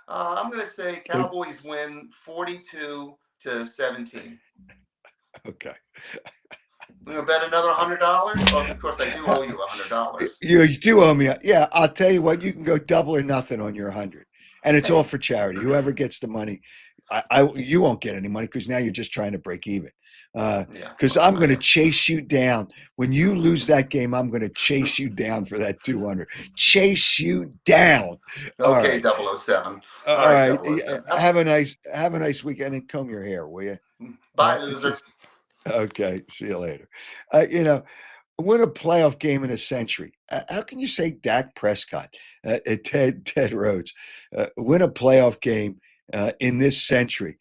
[SPEAKER 6] I'm going to say Cowboys win 42-17.
[SPEAKER 1] Okay.
[SPEAKER 6] We gonna bet another $100? Well, of course, I do owe you $100.
[SPEAKER 1] You do owe me. Yeah, I'll tell you what. You can go double or nothing on your 100, and it's all for charity. Whoever gets the money, you won't get any money because now you're just trying to break even. Because I'm going to chase you down when you lose that game. I'm going to chase you down for that 200. Chase you down.
[SPEAKER 6] Okay, right. 007.
[SPEAKER 1] All right. 007. Have a nice weekend and comb your hair, will you?
[SPEAKER 6] Bye, loser.
[SPEAKER 1] Okay. See you later. Win a playoff game in a century. How can you say Dak Prescott, Ted Rhodes, win a playoff game in this century?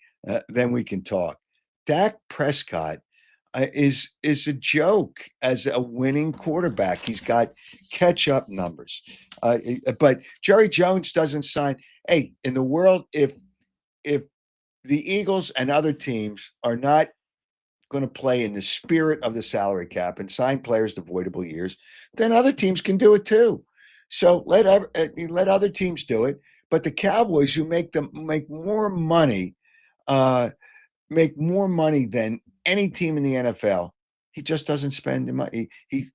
[SPEAKER 1] Then we can talk. Dak Prescott is a joke as a winning quarterback. He's got catch-up numbers. But Jerry Jones doesn't sign. Hey, in the world, if the Eagles and other teams are not going to play in the spirit of the salary cap and sign players to voidable years, then other teams can do it too. So let other teams do it. But the Cowboys, who make more money than any team in the NFL, he just doesn't spend the money. He's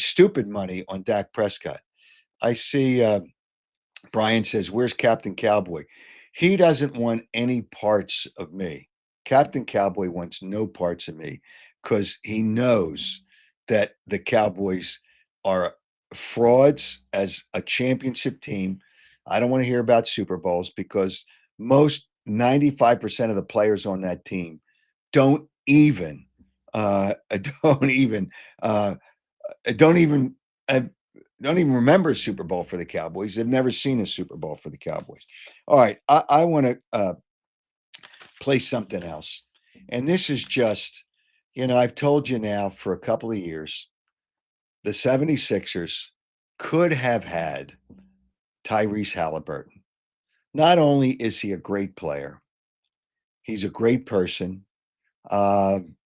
[SPEAKER 1] stupid money on Dak Prescott. I see Brian says, where's Captain Cowboy? He doesn't want any parts of me. Captain Cowboy wants no parts of me because he knows that the Cowboys are frauds as a championship team. I don't want to hear about Super Bowls because 95% of the players on that team don't even I don't even I don't even I don't even remember a Super Bowl for the Cowboys. They've never seen a Super Bowl for the Cowboys. All right, I want to play something else, and this is just, I've told you now for a couple of years, the 76ers could have had Tyrese Halliburton. Not only is he a great player, he's a great person. And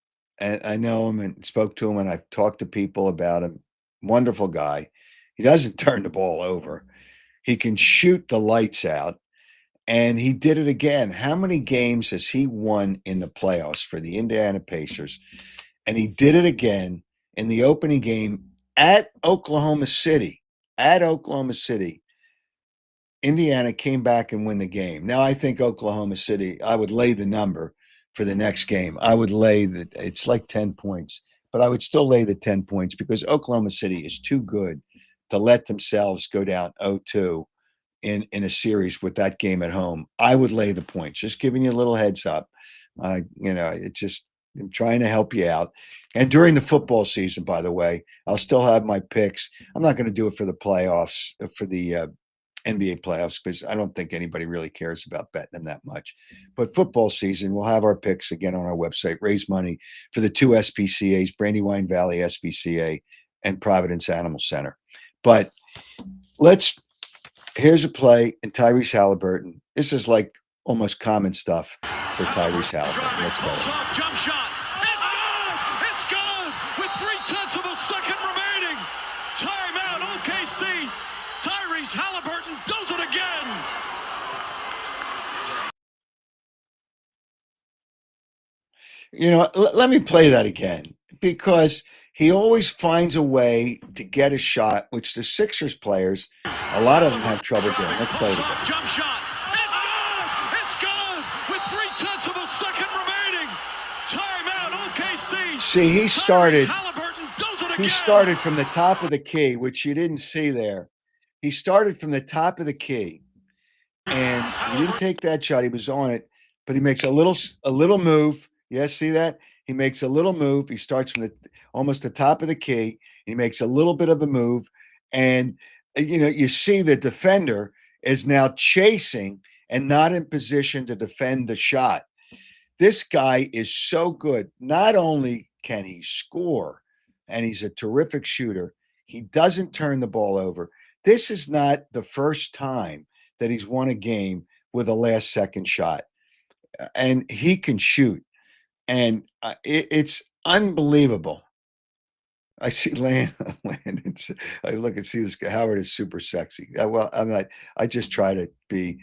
[SPEAKER 1] I know him and spoke to him, and I've talked to people about him. Wonderful guy. He doesn't turn the ball over. He can shoot the lights out, and he did it again. How many games has he won in the playoffs for the Indiana Pacers? And he did it again in the opening game at Oklahoma City. At Oklahoma City, Indiana came back and win the game. Now, I think Oklahoma City, I would lay the number for the next game. I would lay that it's like 10 points, but I would still lay the 10 points because Oklahoma City is too good to let themselves go down 0-2 in a series with that game at home. I would lay the points. Just giving you a little heads up. It's just, I'm trying to help you out. And during the football season, by the way, I'll still have my picks. I'm not going to do it for the playoffs, for the NBA playoffs, because I don't think anybody really cares about betting them that much. But football season, we'll have our picks again on our website. Raise money for the two SPCAs, Brandywine Valley SPCA and Providence Animal Center. But here's a play in Tyrese Halliburton. This is like almost common stuff for Tyrese Halliburton. Let's go.
[SPEAKER 3] Jump shot. It's good. It's good. With 0.3 of a second remaining. Timeout, OKC. Tyrese Halliburton does it again.
[SPEAKER 1] Let me play that again, because he always finds a way to get a shot, which the Sixers players, a lot of them have trouble doing. Let's play it again.
[SPEAKER 3] Jump shot. It's good. It's good. With 0.3 of a second remaining. Timeout, OKC.
[SPEAKER 1] See, he started
[SPEAKER 3] He
[SPEAKER 1] from the top of the key, which you didn't see there. He started from the top of the key, and he didn't take that shot. He was on it, but he makes a little move. Yes, see that? He makes a little move. He starts from almost the top of the key. He makes a little bit of a move, and you see the defender is now chasing and not in position to defend the shot. This guy is so good. Not only can he score, and he's a terrific shooter, he doesn't turn the ball over. This is not the first time that he's won a game with a last-second shot, and he can shoot. And it's unbelievable. I see Landon. I look and see this guy. Howard is super sexy. Well, I'm not. I just try to be,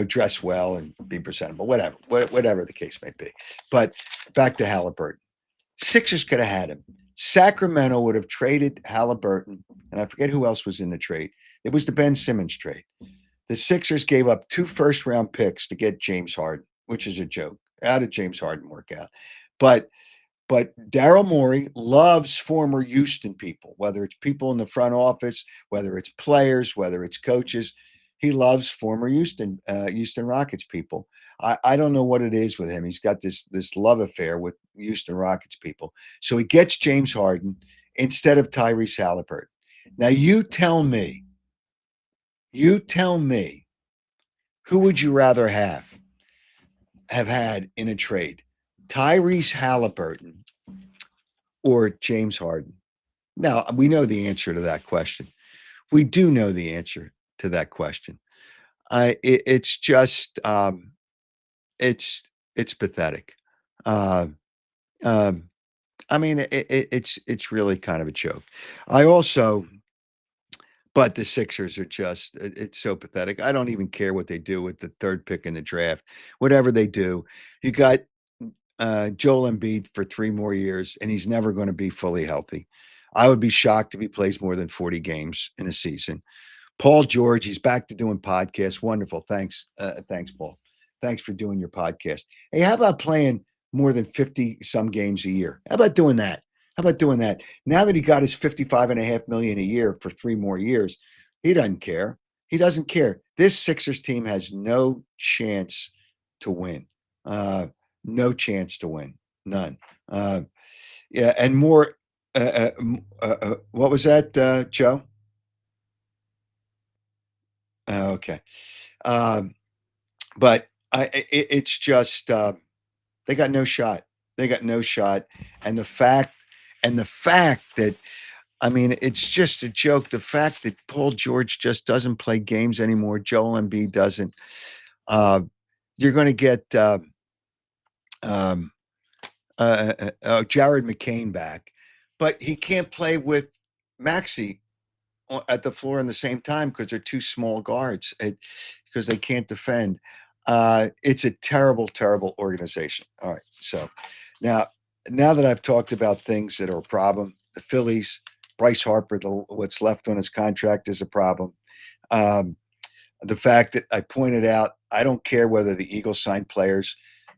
[SPEAKER 1] dress well and be presentable. Whatever the case may be. But back to Halliburton. Sixers could have had him. Sacramento would have traded Halliburton, and I forget who else was in the trade. It was the Ben Simmons trade. The Sixers gave up 2 first-round picks to get James Harden, which is a joke. How did James Harden work out? But Daryl Morey loves former Houston people, whether it's people in the front office, whether it's players, whether it's coaches. He loves former Houston Rockets people. I don't know what it is with him. He's got this love affair with Houston Rockets people. So he gets James Harden instead of Tyrese Halliburton. Now you tell me, who would you rather have had in a trade? Tyrese Halliburton or James Harden? Now, we know the answer to that question. We do know the answer to that question. It's just, it's pathetic. I mean, it's really kind of a joke. But the Sixers are just, it's so pathetic. I don't even care what they do with the 3rd pick in the draft. Whatever they do, you got Joel Embiid for 3 more years, and he's never going to be fully healthy. I would be shocked if he plays more than 40 games in a season. Paul George, he's back to doing podcasts. Wonderful. Thanks, Paul. Thanks for doing your podcast. Hey, how about playing more than 50 some games a year? How about doing that? Now that he got his $55.5 million a year for 3 more years, he doesn't care. This Sixers team has no chance to win. No chance to win. None. Yeah, and more. What was that, Joe? Okay. Um, but it's just they got no shot. They got no shot, and the fact that I mean, it's just a joke. The fact that Paul George just doesn't play games anymore, Joel Embiid doesn't. Uh, you're going to get um, Jared McCain back, but he can't play with Maxi at the floor in the same time because they're two small guards because they can't defend. It's a terrible, terrible organization. All right, so now now that I've talked about things that are a problem, the Phillies, Bryce Harper, what's left on his contract is a problem. Um, the fact that I pointed out, I don't care whether the Eagles sign players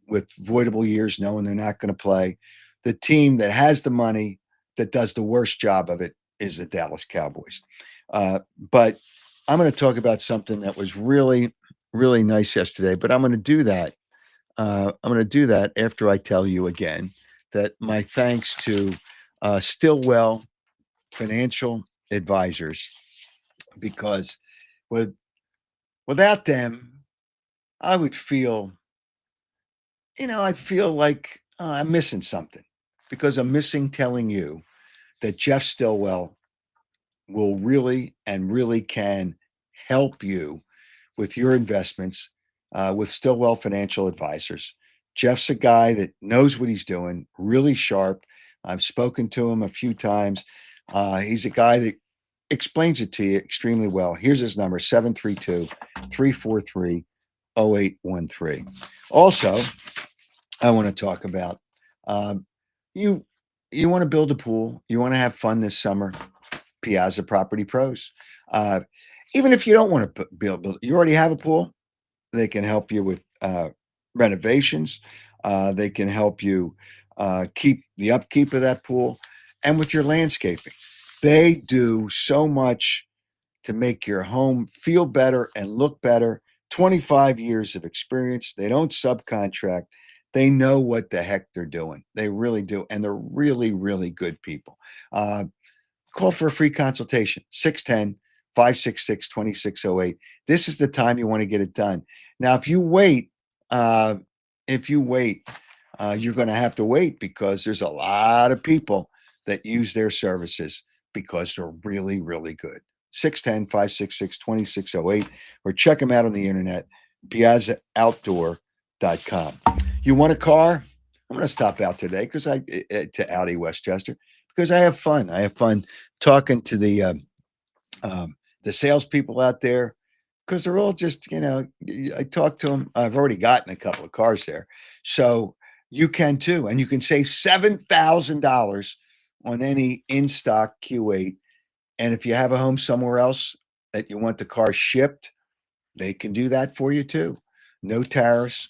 [SPEAKER 1] with voidable years, knowing they're not going to play. The team that has the money that does the worst job of it is the Dallas Cowboys. But I'm going to talk about something that was really, really nice yesterday. But I'm going to do that. I'm going to do that after I tell you again that my thanks to Stillwell Financial Advisors, because with without them, I would feel, I'd feel like I'm missing something because I'm missing telling you that Jeff Stillwell will really and really can help you with your investments with Stillwell Financial Advisors. Jeff's a guy that knows what he's doing, really sharp. I've spoken to him a few times. He's a guy that explains it to you extremely well. Here's his number: 732-343-0813. Also, I want to talk about um, you you want to build a pool, you want to have fun this summer. Piazza Property Pros. Uh, Even if you don't want to build, you already have a pool. They can help you with renovations. They can help you keep the upkeep of that pool, and with your landscaping. They do so much to make your home feel better and look better. 25 years of experience. They don't subcontract. They know what the heck they're doing. They really do. And they're really, really good people. Uh, Call for a free consultation: 610-566-2608. This is the time you want to get it done. Now, uh, if you wait, you're going to have to wait because there's a lot of people that use their services because they're really, really good. 610-566-2608, or check them out on the internet, piazzaoutdoor.com. You want a car? I'm going to stop out today because to Audi Westchester, because I have fun. I have fun talking to the salespeople out there, because they're all just, I talk to them. I've already gotten a couple of cars there, so you can too, and you can save $7,000 on any in stock Q8. And if you have a home somewhere else that you want the car shipped, they can do that for you too. No tariffs.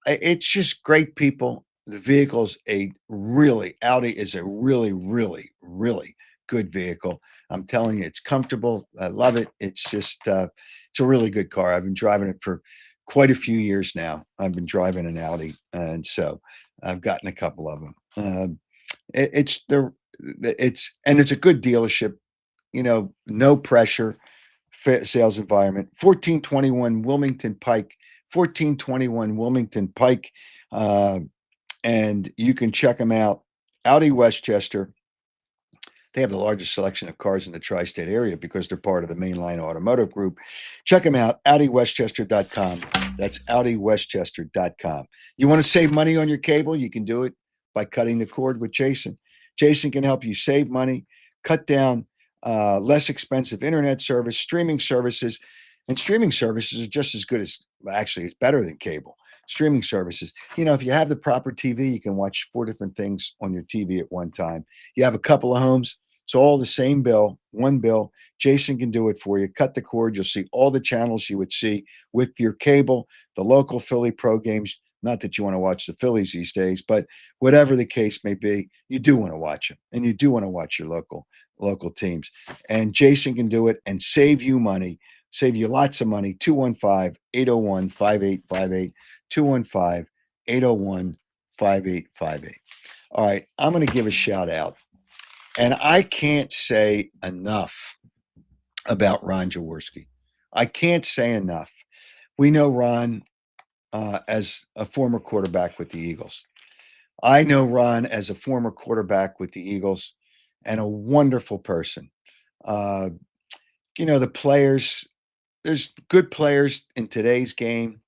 [SPEAKER 1] It's just great people. The vehicle's Audi is a really, really, really good vehicle. I'm telling you, it's comfortable. I love it. It's just, it's a really good car. I've been driving it for quite a few years now. I've been driving an Audi, and so I've gotten a couple of them. It's it's a good dealership. No pressure, sales environment. 1421 Wilmington Pike, 1421 Wilmington Pike. Uh, and you can check them out. Audi Westchester. They have the largest selection of cars in the tri-state area because they're part of the Mainline Automotive Group. Check them out, AudiWestchester.com. That's AudiWestchester.com. You want to save money on your cable? You can do it by cutting the cord with Jason. Jason can help you save money, cut down less expensive internet service, streaming services. And streaming services are just as good as, actually, it's better than cable. Streaming services. If you have the proper TV, you can watch 4 different things on your TV at one time. You have a couple of homes, it's all the same bill, one bill. Jason can do it for you. Cut the cord. You'll see all the channels you would see with your cable, the local Philly pro games. Not that you want to watch the Phillies these days, but whatever the case may be, you do want to watch them, and you do want to watch your local teams. And Jason can do it and save you money, save you lots of money. 215-801-5858, 215-801-5858. All right, I'm going to give a shout out. And I can't say enough about Ron Jaworski. I can't say enough. We know Ron as a former quarterback with the Eagles. I know Ron as a former quarterback with the Eagles and a wonderful person. Uh, the players, there's good players in today's game,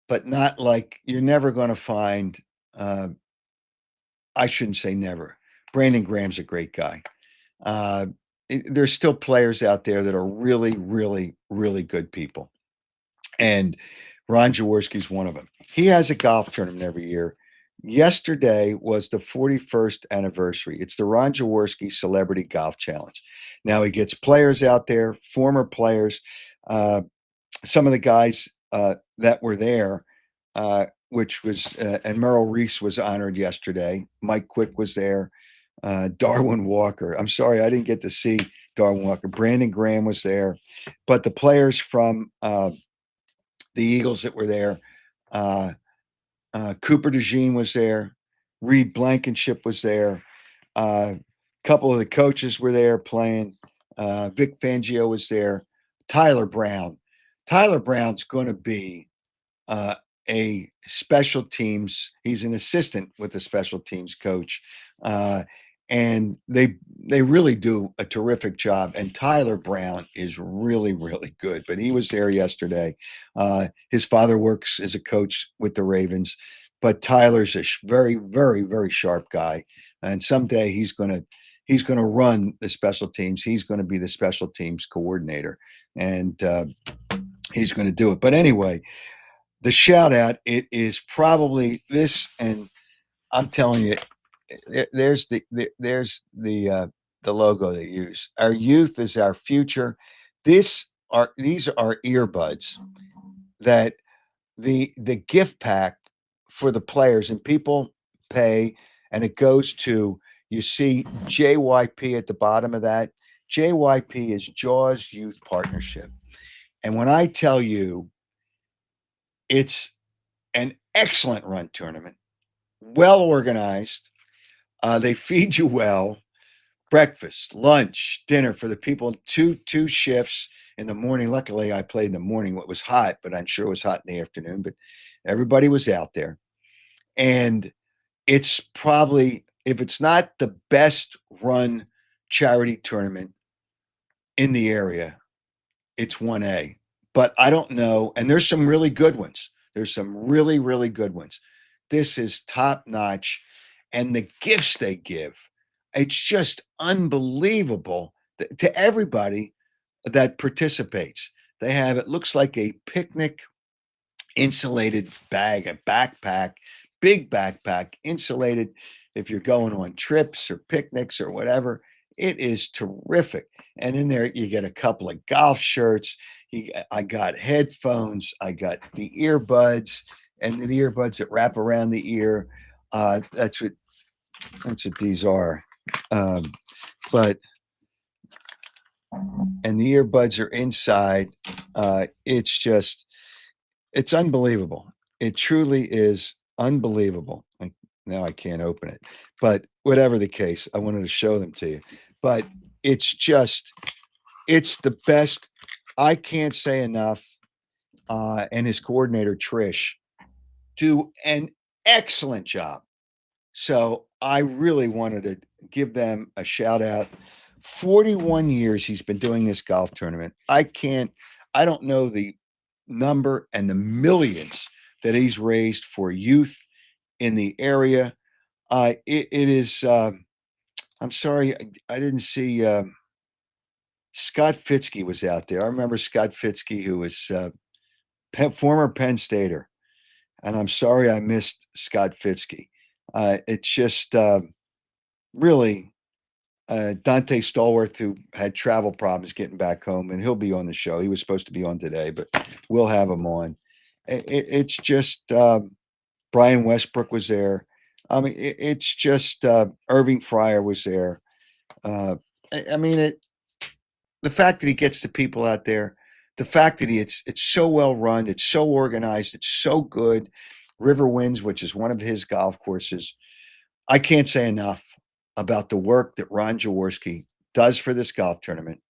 [SPEAKER 1] but not like you're never going to find, I shouldn't say never. Brandon Graham's a great guy. Uh, there's still players out there that are really, really, really good people. And Ron Jaworski's one of them. He has a golf tournament every year. Yesterday was the 41st anniversary. It's the Ron Jaworski Celebrity Golf Challenge. Now he gets players out there, former players. Some of the guys that were there, which was, and Merrill Reese was honored yesterday. Mike Quick was there. Darwin Walker. I'm sorry, I didn't get to see Darwin Walker. Brandon Graham was there. But the players from the Eagles that were there, Cooper DeJean was there. Reed Blankenship was there. A couple of the coaches were there playing. Vic Fangio was there. Tyler Brown. Tyler Brown's going to be a special teams. He's an assistant with the special teams coach, and they really do a terrific job. And Tyler Brown is really, really good. But he was there yesterday. His father works as a coach with the Ravens, but Tyler's a very, very, very sharp guy. And someday he's going to run the special teams. He's going to be the special teams coordinator, and he's going to do it. But anyway, the shout out, it is probably this, and I'm telling you, there's the logo they use. Our youth is our future. These are earbuds that the gift pack for the players, and people pay, and it goes to, you see JYP at the bottom of that. JYP is Jaws Youth Partnership. And when I tell you, it's an excellent run tournament, well organized. They feed you well. Breakfast, lunch, dinner for the people. Two shifts in the morning. Luckily, I played in the morning. It was hot, but I'm sure it was hot in the afternoon. But everybody was out there, and it's probably, if it's not the best run charity tournament in the area, it's 1A. But I don't know. And there's some really good ones. There's some really, really good ones. This is top notch. And the gifts they give, it's just unbelievable to everybody that participates. They have, it looks like a picnic insulated bag, a backpack, big backpack, insulated if you're going on trips or picnics or whatever. It is terrific. And in there, you get a couple of golf shirts. I got headphones. I got the earbuds, and the earbuds that wrap around the ear. That's what these are. But and the earbuds are inside. It's unbelievable. It truly is unbelievable. Now I can't open it, but whatever the case, I wanted to show them to you. But it's the best. I can't say enough. And his coordinator, Trish, do an excellent job. So I really wanted to give them a shout out. 41 years he's been doing this golf tournament. I don't know the number and the millions that he's raised for youth in the area. It is, I'm sorry, I didn't see, Scott Fitzke was out there. I remember Scott Fitzke, who was former Penn Stater. And I'm sorry I missed Scott Fitzke. It's just really Dante Stallworth, who had travel problems getting back home, and he'll be on the show. He was supposed to be on today, but we'll have him on. It's just Brian Westbrook was there. I mean, it's just Irving Fryer was there. I mean, the fact that he gets the people out there, the fact that it's so well run, it's so organized, it's so good. River Winds, which is one of his golf courses, I can't say enough about the work that Ron Jaworski does for this golf tournament.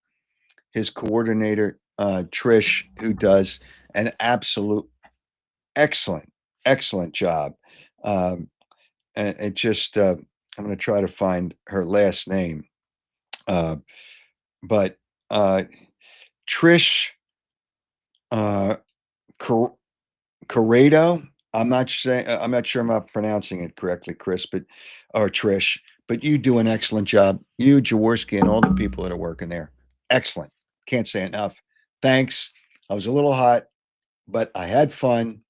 [SPEAKER 1] His coordinator, Trish, who does an absolute excellent, excellent job. Um, and it just, I'm going to try to find her last name. Uh, but Trish uh, Corrado. I'm not sure I'm not pronouncing it correctly, Chris, but or Trish. But you do an excellent job. You, Jaworski, and all the people that are working there. Excellent. Can't say enough. Thanks. I was a little hot, but I had fun.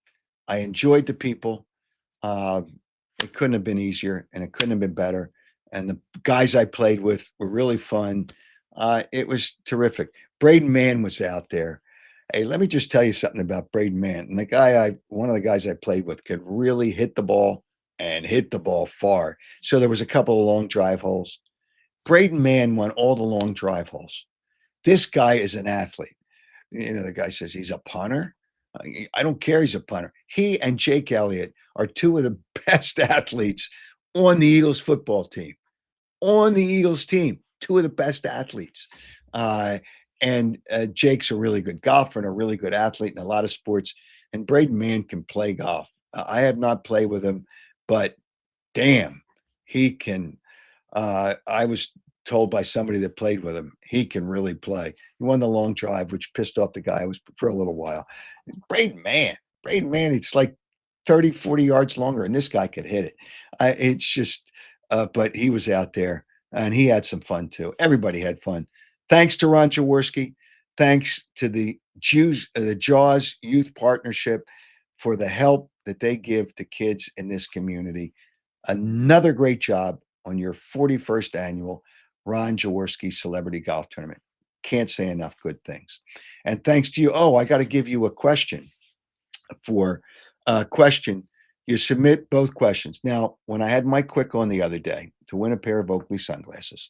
[SPEAKER 1] I enjoyed the people. Uh, it couldn't have been easier, and it couldn't have been better. And the guys I played with were really fun. It was terrific. Braden Mann was out there. Hey, let me just tell you something about Braden Mann. And one of the guys I played with could really hit the ball and hit the ball far. So there was a couple of long drive holes. Braden Mann won all the long drive holes. This guy is an athlete. The guy says he's a punter. I don't care. He's a punter. He and Jake Elliott are two of the best athletes on the Eagles football team. On the Eagles team, two of the best athletes. And Jake's a really good golfer and a really good athlete in a lot of sports. And Braden Mann can play golf. I have not played with him, but damn, he can. I was told by somebody that played with him, he can really play. He won the long drive, which pissed off the guy I was for a little while. Braden Mann, it's like 30, 40 yards longer, and this guy could hit it. It's just, but he was out there, and he had some fun too. Everybody had fun. Thanks to Ron Jaworski. Thanks to the Jaws Youth Partnership for the help that they give to kids in this community. Another great job on your 41st annual Ron Jaworski Celebrity Golf Tournament. Can't say enough good things. And thanks to you. Oh, I got to give you a question for question. You submit both questions. Now, when I had Mike Quick on the other day to win a pair of Oakley sunglasses,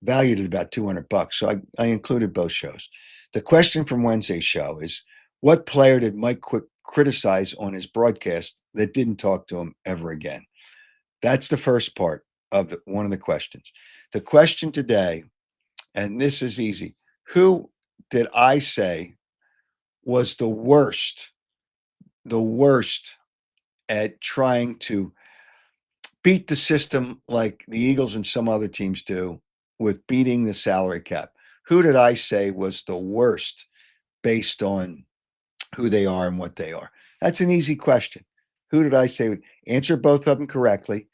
[SPEAKER 1] valued at about $200, so I included both shows. The question from Wednesday's show is, what player did Mike Quick criticize on his broadcast that didn't talk to him ever again? That's the first part of one of the questions. The question today, and this is easy. Who did I say was the worst at trying to beat the system like the Eagles and some other teams do with beating the salary cap? Who did I say was the worst based on who they are and what they are? That's an easy question. Who did I say? Answer both of them correctly.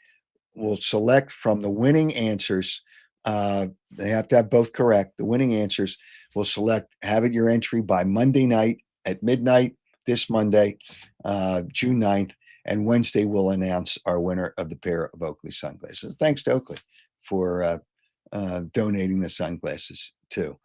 [SPEAKER 1] We'll select from the winning answers. They have to have both correct. The winning answers will select, have it your entry by Monday night at midnight this Monday, June 9th. And Wednesday, we'll announce our winner of the pair of Oakley sunglasses. Thanks to Oakley for donating the sunglasses too.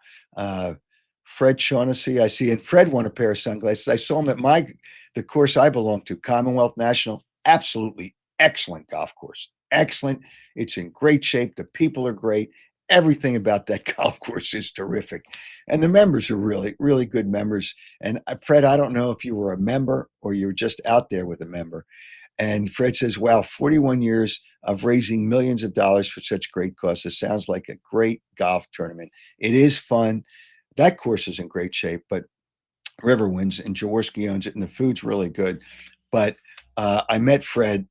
[SPEAKER 1] Fred Shaughnessy, I see, and Fred won a pair of sunglasses. I saw him at the course I belong to, Commonwealth National. Absolutely excellent golf course. Excellent. It's in great shape. The people are great. Everything about that golf course is terrific. And the members are really, really good members. And Fred, I don't know if you were a member or you were just out there with a member. And Fred says, wow, 41 years of raising millions of dollars for such great causes. It sounds like a great golf tournament. It is fun. That course is in great shape, but Riverwinds and Jaworski owns it, and the food's really good. But I met Fred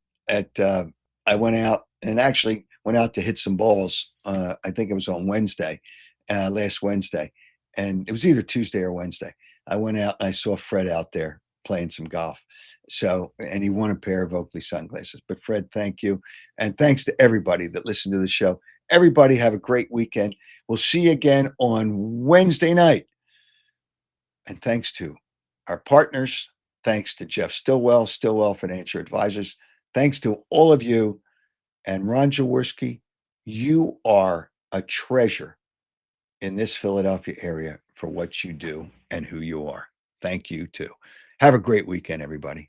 [SPEAKER 1] I went out to hit some balls. I think it was on Wednesday, last Wednesday, and it was either Tuesday or Wednesday. I went out and I saw Fred out there playing some golf. So, and he won a pair of Oakley sunglasses. But Fred, thank you. And thanks to everybody that listened to the show. Everybody have a great weekend. We'll see you again on Wednesday night. And thanks to our partners, thanks to Jeff Stillwell Financial Advisors. Thanks to all of you. And Ron Jaworski, you are a treasure in this Philadelphia area for what you do and who you are. Thank you too. Have a great weekend, everybody.